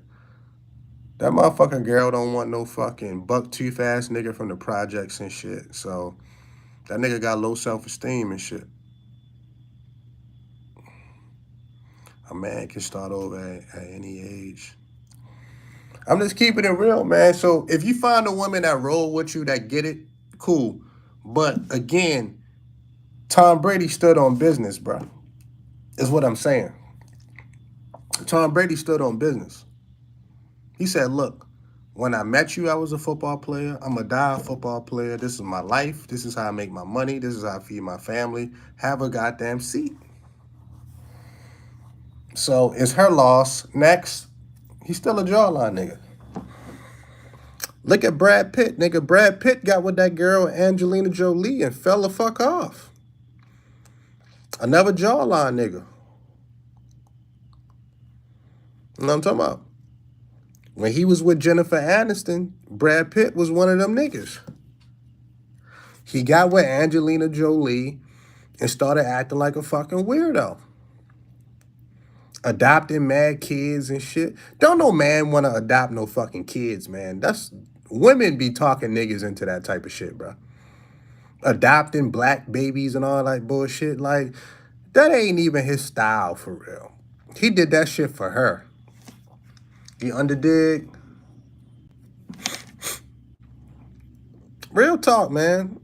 That motherfucking girl don't want no fucking buck tooth ass nigga from the projects and shit. So that nigga got low self-esteem and shit. A man can start over at any age. I'm just keeping it real, man. So if you find a woman that roll with you, that get it, cool. But again, Tom Brady stood on business, bro. Is what I'm saying. Tom Brady stood on business. He said, look, when I met you, I was a football player. I'm a die football player. This is my life. This is how I make my money. This is how I feed my family. Have a goddamn seat. So it's her loss. Next, he's still a jawline nigga. Look at Brad Pitt, nigga. Brad Pitt got with that girl Angelina Jolie and fell the fuck off. Another jawline nigga. You know what I'm talking about? When he was with Jennifer Aniston, Brad Pitt was one of them niggas. He got with Angelina Jolie and started acting like a fucking weirdo. Adopting mad kids and shit. Don't no man want to adopt no fucking kids, man. That's women be talking niggas into that type of shit, bro. Adopting black babies and all that bullshit. Like, that ain't even his style for real. He did that shit for her. You underdig? Real talk, man.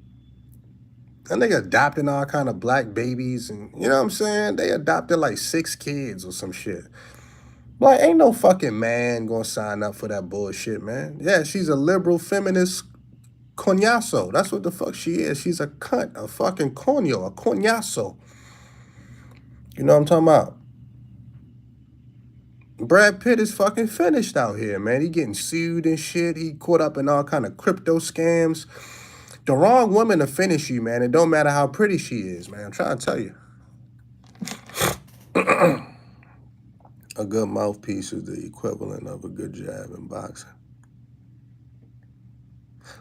That nigga adopting all kind of black babies and, you know what I'm saying? They adopted like 6 kids or some shit. Like, ain't no fucking man gonna sign up for that bullshit, man. Yeah, she's a liberal feminist coñazo. That's what the fuck she is. She's a cunt, a fucking coño, a coñazo. You know what I'm talking about? Brad Pitt is fucking finished out here, man. He getting sued and shit. He caught up in all kind of crypto scams. The wrong woman to finish you, man. It don't matter how pretty she is, man. I'm trying to tell you. A good mouthpiece is the equivalent of a good jab in boxing.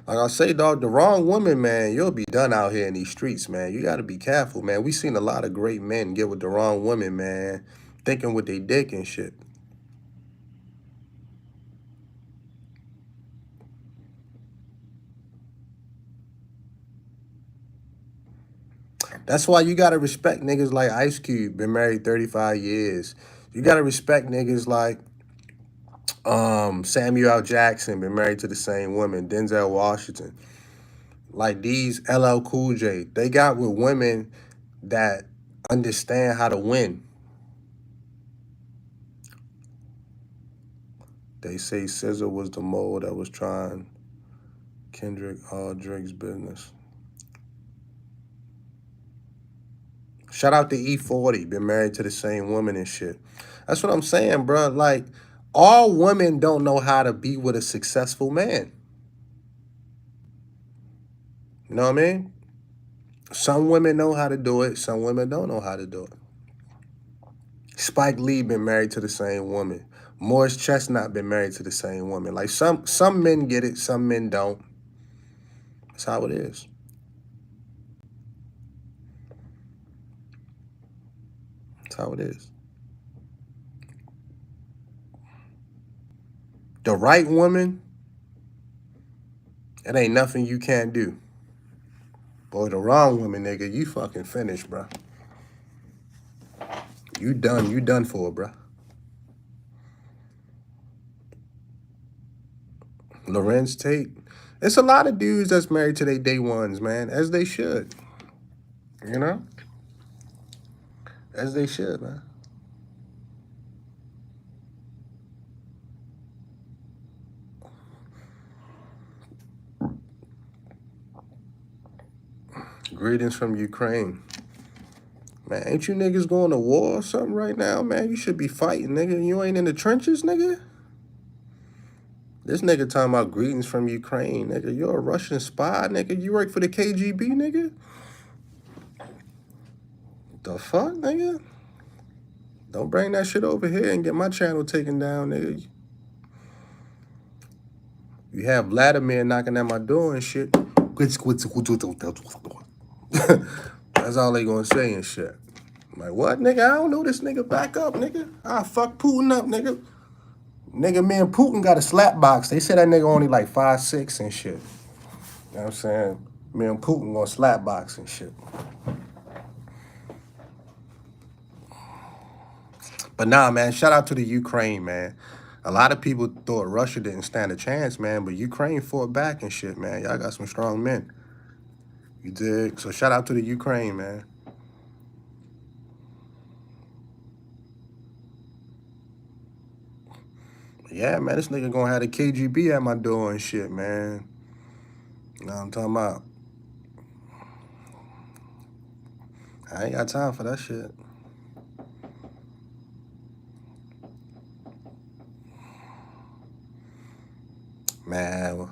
Like I say, dog, the wrong woman, man, you'll be done out here in these streets, man. You got to be careful, man. We seen a lot of great men get with the wrong woman, man, thinking with their dick and shit. That's why you got to respect niggas like Ice Cube, been married 35 years. You got to respect niggas like Samuel L. Jackson, been married to the same woman. Denzel Washington. Like these LL Cool J, they got with women that understand how to win. They say SZA was the mole that was trying Kendrick all Drake's business. Shout out to E40, been married to the same woman and shit. That's what I'm saying, bro. Like, all women don't know how to be with a successful man. You know what I mean? Some women know how to do it. Some women don't know how to do it. Spike Lee been married to the same woman. Morris Chestnut been married to the same woman. Like, some men get it, some men don't. That's how it is. That's how it is. The right woman, it ain't nothing you can't do. Boy, the wrong woman, nigga, you fucking finished, bro. You done for, bro. Lorenz Tate, It's a lot of dudes that's married to their day ones, man, as they should. You know? As they should, man. Greetings from Ukraine. Man, ain't you niggas going to war or something right now, man? You should be fighting, nigga. You ain't in the trenches, nigga? This nigga talking about greetings from Ukraine, nigga. You're a Russian spy, nigga. You work for the KGB, nigga? The fuck, nigga? Don't bring that shit over here and get my channel taken down, nigga. You have Vladimir knocking at my door and shit. That's all they gonna say and shit. I'm like, what, nigga? I don't know this nigga. Back up, nigga. I fuck Putin up, nigga. Nigga, me and Putin got a slap box. They said that nigga only like 5'6" and shit. You know what I'm saying? Me and Putin gonna slap box and shit. But nah, man, shout out to the Ukraine, man. A lot of people thought Russia didn't stand a chance, man, but Ukraine fought back and shit, man. Y'all got some strong men. You dig? So shout out to the Ukraine, man. Yeah, man, this nigga gonna have the KGB at my door and shit, man. You know what I'm talking about? I ain't got time for that shit. Man,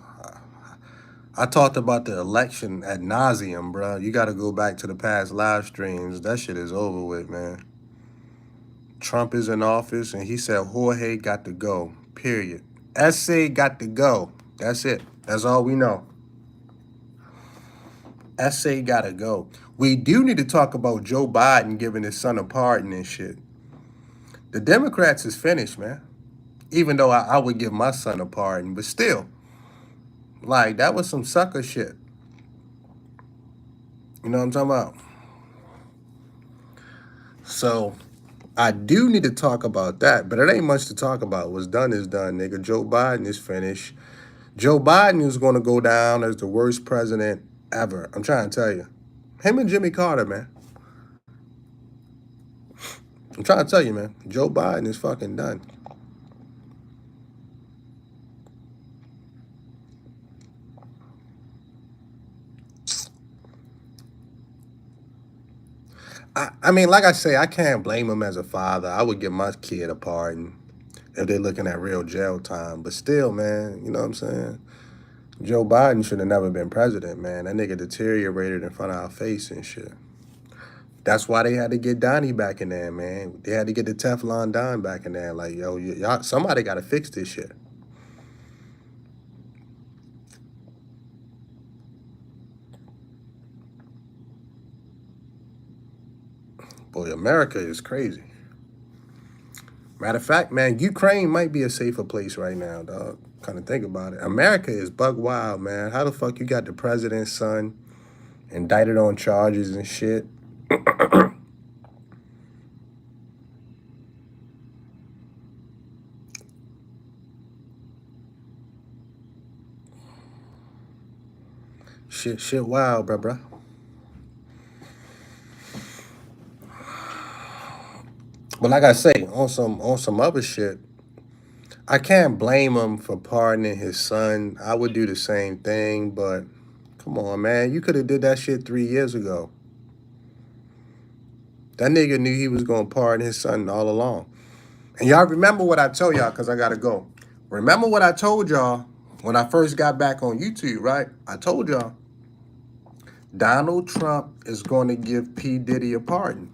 I talked about the election ad nauseum, bro. You got to go back to the past live streams. That shit is over with, man. Trump is in office, and he said Jorge got to go, period. SA got to go. That's it. That's all we know. SA got to go. We do need to talk about Joe Biden giving his son a pardon and shit. The Democrats is finished, man. Even though I would give my son a pardon, but still. Like, that was some sucker shit. You know what I'm talking about? So, I do need to talk about that, but it ain't much to talk about. What's done is done, nigga. Joe Biden is finished. Joe Biden is going to go down as the worst president ever. I'm trying to tell you. Him and Jimmy Carter, man. I'm trying to tell you, man. Joe Biden is fucking done. I mean, like I say, I can't blame him as a father. I would give my kid a pardon if they're looking at real jail time. But still, man, you know what I'm saying? Joe Biden should have never been president, man. That nigga deteriorated in front of our face and shit. That's why they had to get Donnie back in there, man. They had to get the Teflon Don back in there. Like, yo, y'all, somebody got to fix this shit. Boy, America is crazy. Matter of fact, man, Ukraine might be a safer place right now, dog. Kind of think about it. America is bug wild, man. How the fuck you got the president's son indicted on charges and shit? Shit wild, bruh. But like I say, on some other shit, I can't blame him for pardoning his son. I would do the same thing, but come on, man. You could have did that shit 3 years ago. That nigga knew he was going to pardon his son all along. And y'all remember what I told y'all, because I got to go. Remember what I told y'all when I first got back on YouTube, right? I told y'all Donald Trump is going to give P. Diddy a pardon.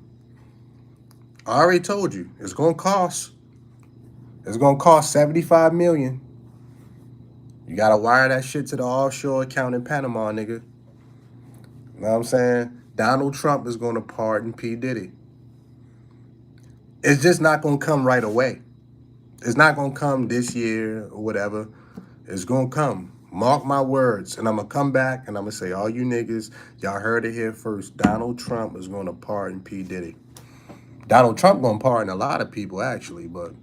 I already told you. It's going to cost. It's going to cost $75 million. You got to wire that shit to the offshore account in Panama, nigga. You know what I'm saying? Donald Trump is going to pardon P. Diddy. It's just not going to come right away. It's not going to come this year or whatever. It's going to come. Mark my words. And I'm going to come back and I'm going to say, all you niggas, y'all heard it here first. Donald Trump is going to pardon P. Diddy. Donald Trump going to pardon a lot of people, actually, but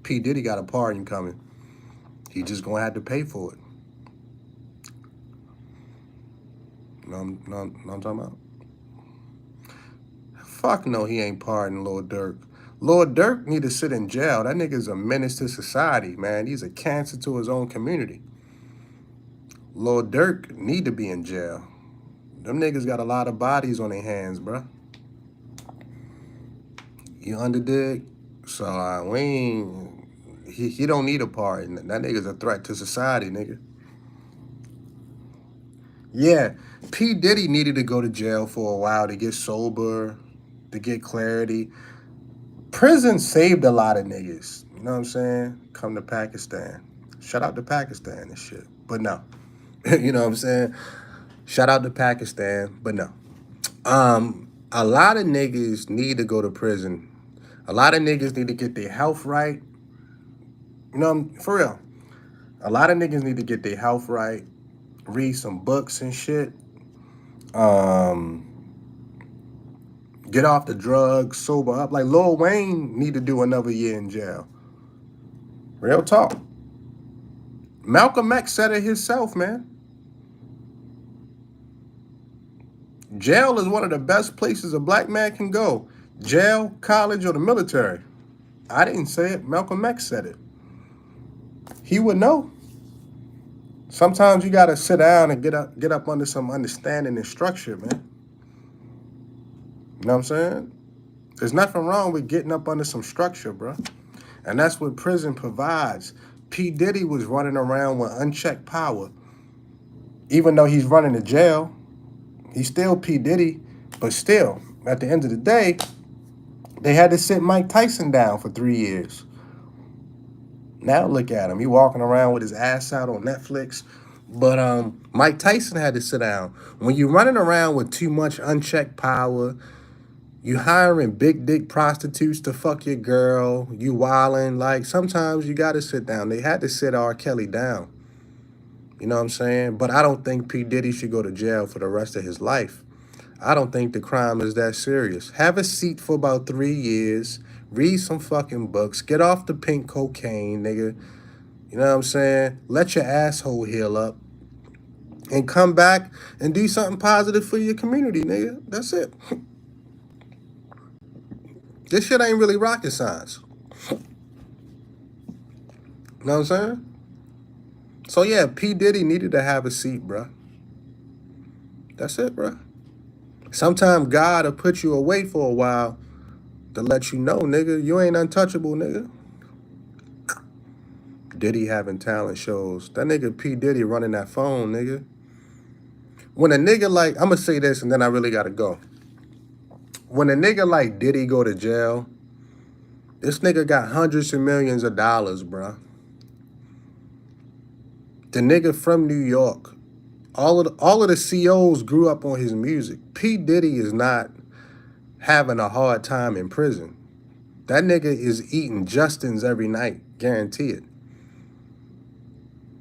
P. Diddy got a pardon coming. He just going to have to pay for it. Know I'm talking about? Fuck no, he ain't pardoning Lil Durk. Lil Durk need to sit in jail. That nigga's a menace to society, man. He's a cancer to his own community. Lil Durk need to be in jail. Them niggas got a lot of bodies on their hands, bruh. You underdig? So we ain't. He don't need a pardon. That nigga's a threat to society, nigga. Yeah, P. Diddy needed to go to jail for a while to get sober, to get clarity. Prison saved a lot of niggas. You know what I'm saying? Come to Pakistan. Shout out to Pakistan and shit. But no. You know what I'm saying? Shout out to Pakistan, but no. A lot of niggas need to go to prison. A lot of niggas need to get their health right. You know, for real. A lot of niggas need to get their health right, read some books and shit. Get off the drugs, sober up. Like Lil Wayne need to do another year in jail. Real talk. Malcolm X said it himself, man. Jail is one of the best places a black man can go. Jail, college, or the military. I didn't say it. Malcolm X said it. He would know. Sometimes you gotta sit down and get up under some understanding and structure, man. You know what I'm saying? There's nothing wrong with getting up under some structure, bro. And that's what prison provides. P. Diddy was running around with unchecked power. Even though he's running to jail, he's still P. Diddy. But still, at the end of the day, they had to sit Mike Tyson down for 3 years. Now look at him. He walking around with his ass out on Netflix. But Mike Tyson had to sit down. When you're running around with too much unchecked power, you hiring big dick prostitutes to fuck your girl, you wilding, like sometimes you gotta sit down. They had to sit R. Kelly down. You know what I'm saying? But I don't think P. Diddy should go to jail for the rest of his life. I don't think the crime is that serious. Have a seat for about 3 years, read some fucking books, get off the pink cocaine, nigga. You know what I'm saying? Let your asshole heal up and come back and do something positive for your community, nigga. That's it. This shit ain't really rocket science. You know what I'm saying? So yeah, P. Diddy needed to have a seat, bruh. That's it, bruh. Sometimes God will put you away for a while to let you know, nigga, you ain't untouchable, nigga. Diddy having talent shows. That nigga P. Diddy running that phone, nigga. When a nigga like, I'm gonna say this and then I really gotta go. When a nigga like Diddy go to jail, this nigga got hundreds of millions of dollars, bruh. The nigga from New York. All of the COs grew up on his music. P. Diddy is not having a hard time in prison. That nigga is eating Justins every night, guarantee it.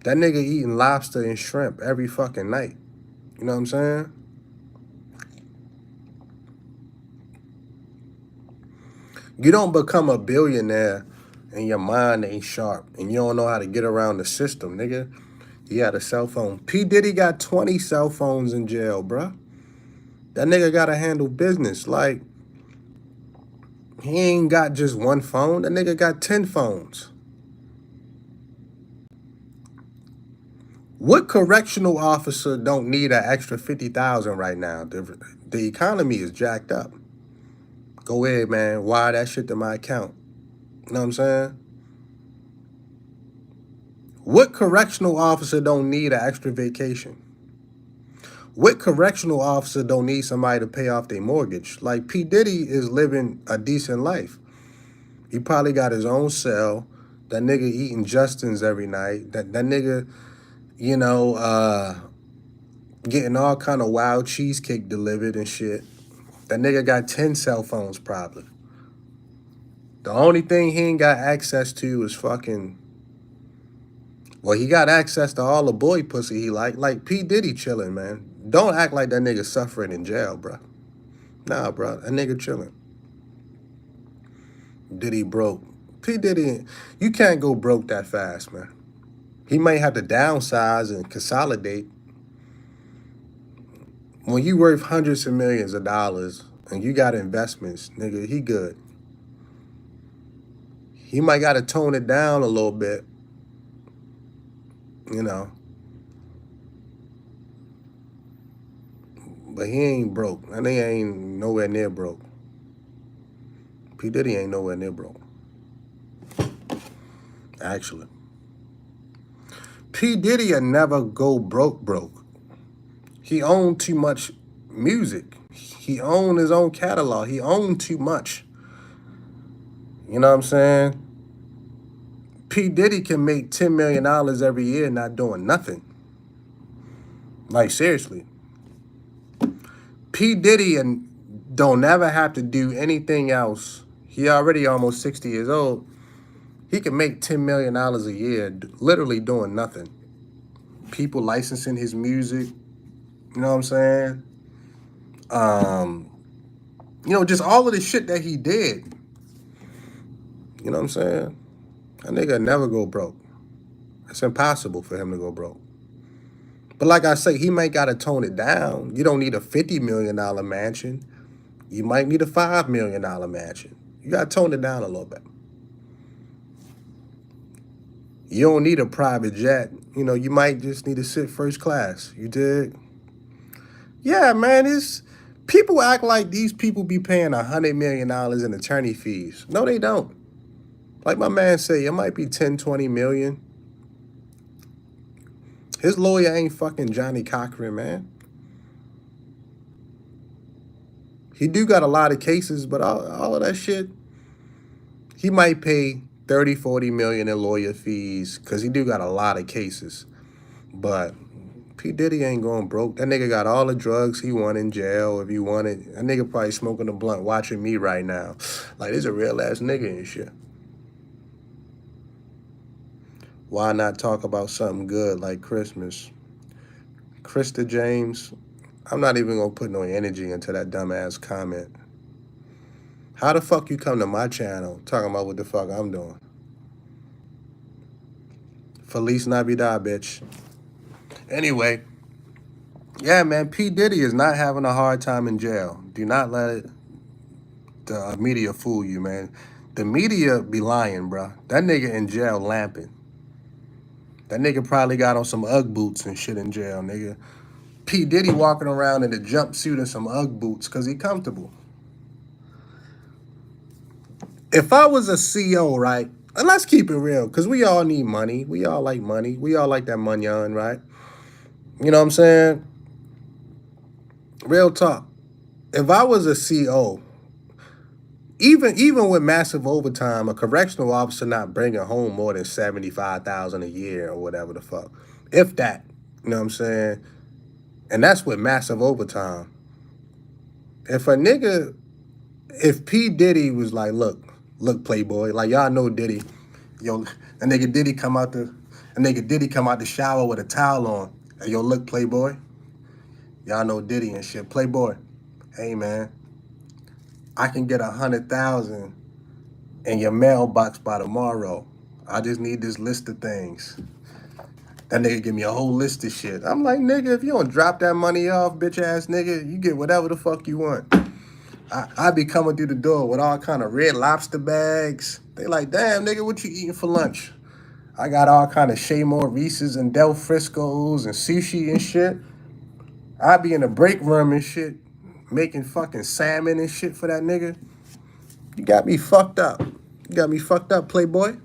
That nigga eating lobster and shrimp every fucking night. You know what I'm saying? You don't become a billionaire and your mind ain't sharp and you don't know how to get around the system, nigga. He had a cell phone. P. Diddy got 20 cell phones in jail, bruh. That nigga gotta handle business. Like, he ain't got just one phone. That nigga got 10 phones. What correctional officer don't need an extra 50,000 right now? The economy is jacked up. Go ahead, man. Wire that shit to my account. You know what I'm saying? What correctional officer don't need an extra vacation? What correctional officer don't need somebody to pay off their mortgage? Like, P. Diddy is living a decent life. He probably got his own cell. That nigga eating Justins every night. That nigga, you know, getting all kind of wild cheesecake delivered and shit. That nigga got 10 cell phones probably. The only thing he ain't got access to is fucking... Well, he got access to all the boy pussy he like P. Diddy chilling, man. Don't act like that nigga suffering in jail, bro. Nah, bro, that nigga chilling. Diddy broke. P. Diddy, you can't go broke that fast, man. He might have to downsize and consolidate. When you worth hundreds of millions of dollars and you got investments, nigga, he good. He might got to tone it down a little bit, you know, but he ain't broke. I think he ain't nowhere near broke. P. Diddy ain't nowhere near broke. Actually. P. Diddy'll never go broke. He owned too much music. He owned his own catalog. He owned too much. You know what I'm saying? P. Diddy can make $10 million every year not doing nothing. Like, seriously. P. Diddy don't never have to do anything else. He already almost 60 years old. He can make $10 million a year literally doing nothing. People licensing his music. You know what I'm saying? You know, just all of the shit that he did. You know what I'm saying? That nigga never go broke. It's impossible for him to go broke. But like I say, he might got to tone it down. You don't need a $50 million mansion. You might need a $5 million mansion. You got to tone it down a little bit. You don't need a private jet. You know, you might just need to sit first class. You dig? Yeah, man, people act like these people be paying $100 million in attorney fees. No, they don't. Like my man say, it might be 10, 20 million. His lawyer ain't fucking Johnny Cochran, man. He do got a lot of cases, but all of that shit, he might pay 30, 40 million in lawyer fees because he do got a lot of cases. But P. Diddy ain't going broke. That nigga got all the drugs he want in jail if he wanted. That nigga probably smoking a blunt watching me right now. Like, this a real ass nigga and shit. Why not talk about something good like Christmas? Krista James, I'm not even going to put no energy into that dumbass comment. How the fuck you come to my channel talking about what the fuck I'm doing? Feliz Navidad, bitch. Anyway, yeah, man, P. Diddy is not having a hard time in jail. Do not let the media fool you, man. The media be lying, bro. That nigga in jail lamping. That nigga probably got on some Ugg boots and shit in jail, nigga. P. Diddy walking around in a jumpsuit and some Ugg boots because he comfortable. If I was a CEO, right, and let's keep it real, because we all need money. We all like money. We all like that money-on, right? You know what I'm saying? Real talk. If I was a CEO, even with massive overtime, a correctional officer not bringing home more than $75,000 a year or whatever the fuck, if that, you know what I'm saying? And that's with massive overtime. If P. Diddy was like, look, Playboy, like y'all know Diddy, yo, a nigga Diddy come out the shower with a towel on, and yo, look, Playboy, y'all know Diddy and shit, Playboy, hey man, I can get 100,000 in your mailbox by tomorrow. I just need this list of things. That nigga give me a whole list of shit. I'm like, nigga, if you don't drop that money off, bitch ass nigga, you get whatever the fuck you want. I be coming through the door with all kind of Red Lobster bags. They like, damn, nigga, what you eating for lunch? I got all kind of Shea Moore Reese's and Del Frisco's and sushi and shit. I be in the break room and shit, making fucking salmon and shit for that nigga. You got me fucked up. You got me fucked up, Playboy.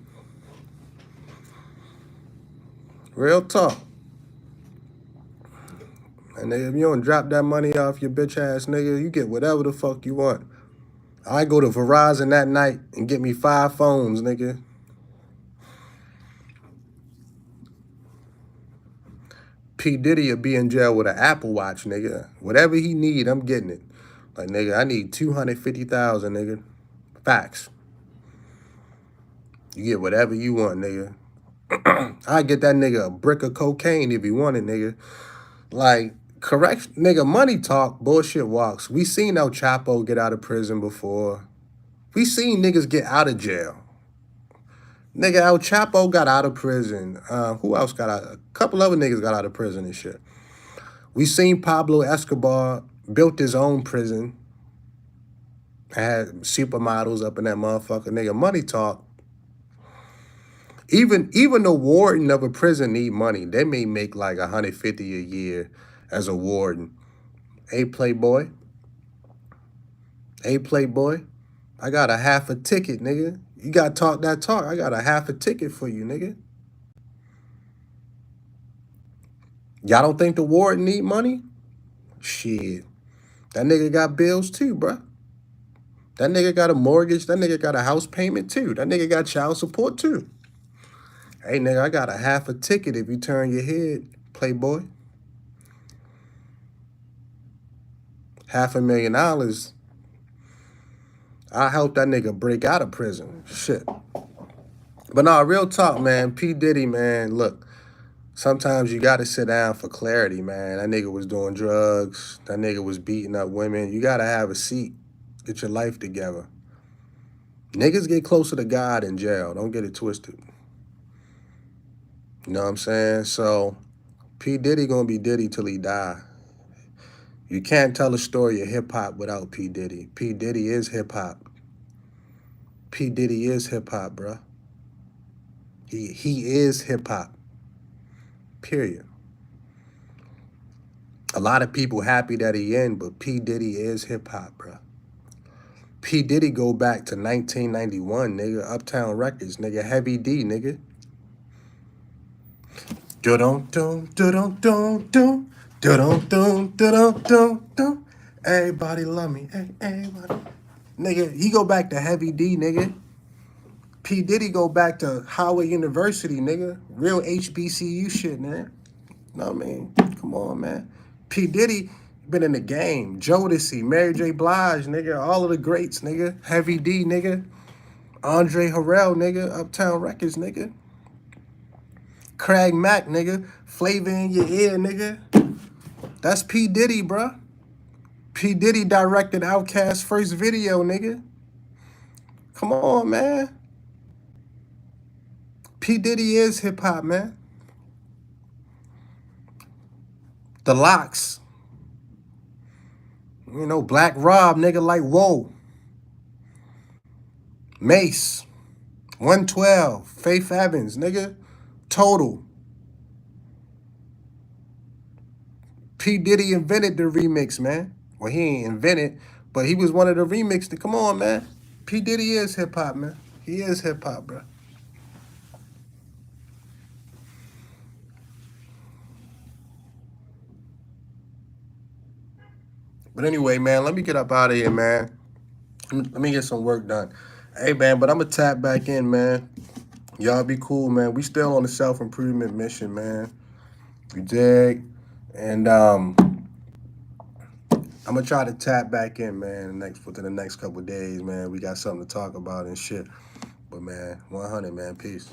Real talk. And if you don't drop that money off your bitch ass nigga, you get whatever the fuck you want. I go to Verizon that night and get me 5 phones, nigga. P. Diddy will be in jail with an Apple Watch, nigga. Whatever he need, I'm getting it. Like, nigga, I need 250,000, nigga. Facts. You get whatever you want, nigga. I get that nigga a brick of cocaine if he want it, nigga. Like, correct, nigga, money talk, bullshit walks. We seen El Chapo get out of prison before. We seen niggas get out of jail. Nigga, El Chapo got out of prison. Who else got out? A couple other niggas got out of prison and shit. We seen Pablo Escobar built his own prison. Had supermodels up in that motherfucker. Nigga, money talk. Even the warden of a prison need money. They may make like $150 a year as a warden. Hey, Playboy. Hey, Playboy. I got a half a ticket, nigga. You got to talk that talk. I got a half a ticket for you, nigga. Y'all don't think the warden need money? Shit. That nigga got bills too, bruh. That nigga got a mortgage. That nigga got a house payment too. That nigga got child support too. Hey, nigga, I got a half a ticket if you turn your head, Playboy. $500,000. I help that nigga break out of prison. Shit. But nah, real talk, man. P. Diddy, man, look. Sometimes you got to sit down for clarity, man. That nigga was doing drugs. That nigga was beating up women. You got to have a seat. Get your life together. Niggas get closer to God in jail. Don't get it twisted. You know what I'm saying? So, P. Diddy gonna be Diddy till he die. You can't tell a story of hip-hop without P. Diddy. P. Diddy is hip-hop. P. Diddy is hip-hop, bruh. He is hip-hop. Period. A lot of people happy that he in, but P. Diddy is hip-hop, bruh. P. Diddy go back to 1991, nigga. Uptown Records, nigga. Heavy D, nigga. Do-dum-dum, do-dum-dum-dum. Do-dum-dum-dum-dum-dum. Everybody love me. Hey, everybody. Nigga, he go back to Heavy D, nigga. P. Diddy go back to Howard University, nigga. Real HBCU shit, man. You know what I mean? Come on, man. P. Diddy been in the game. Jodeci, Mary J. Blige, nigga. All of the greats, nigga. Heavy D, nigga. Andre Harrell, nigga. Uptown Records, nigga. Craig Mack, nigga. Flavor in your ear, nigga. That's P. Diddy, bruh. P. Diddy directed Outkast's first video, nigga. Come on, man. P. Diddy is hip-hop, man. The Locks. You know, Black Rob, nigga, like, whoa. Mace. 112. Faith Evans, nigga. Total. P. Diddy invented the remix, man. Well, he ain't invented, but he was one of the remixes. Come on, man. P. Diddy is hip-hop, man. He is hip-hop, bro. But anyway, man, let me get up out of here, man. Let me get some work done. Hey, man, but I'm going to tap back in, man. Y'all be cool, man. We still on the self-improvement mission, man. You dig? And I'm going to try to tap back in, man, within the next couple of days, man. We got something to talk about and shit. But, man, 100, man. Peace.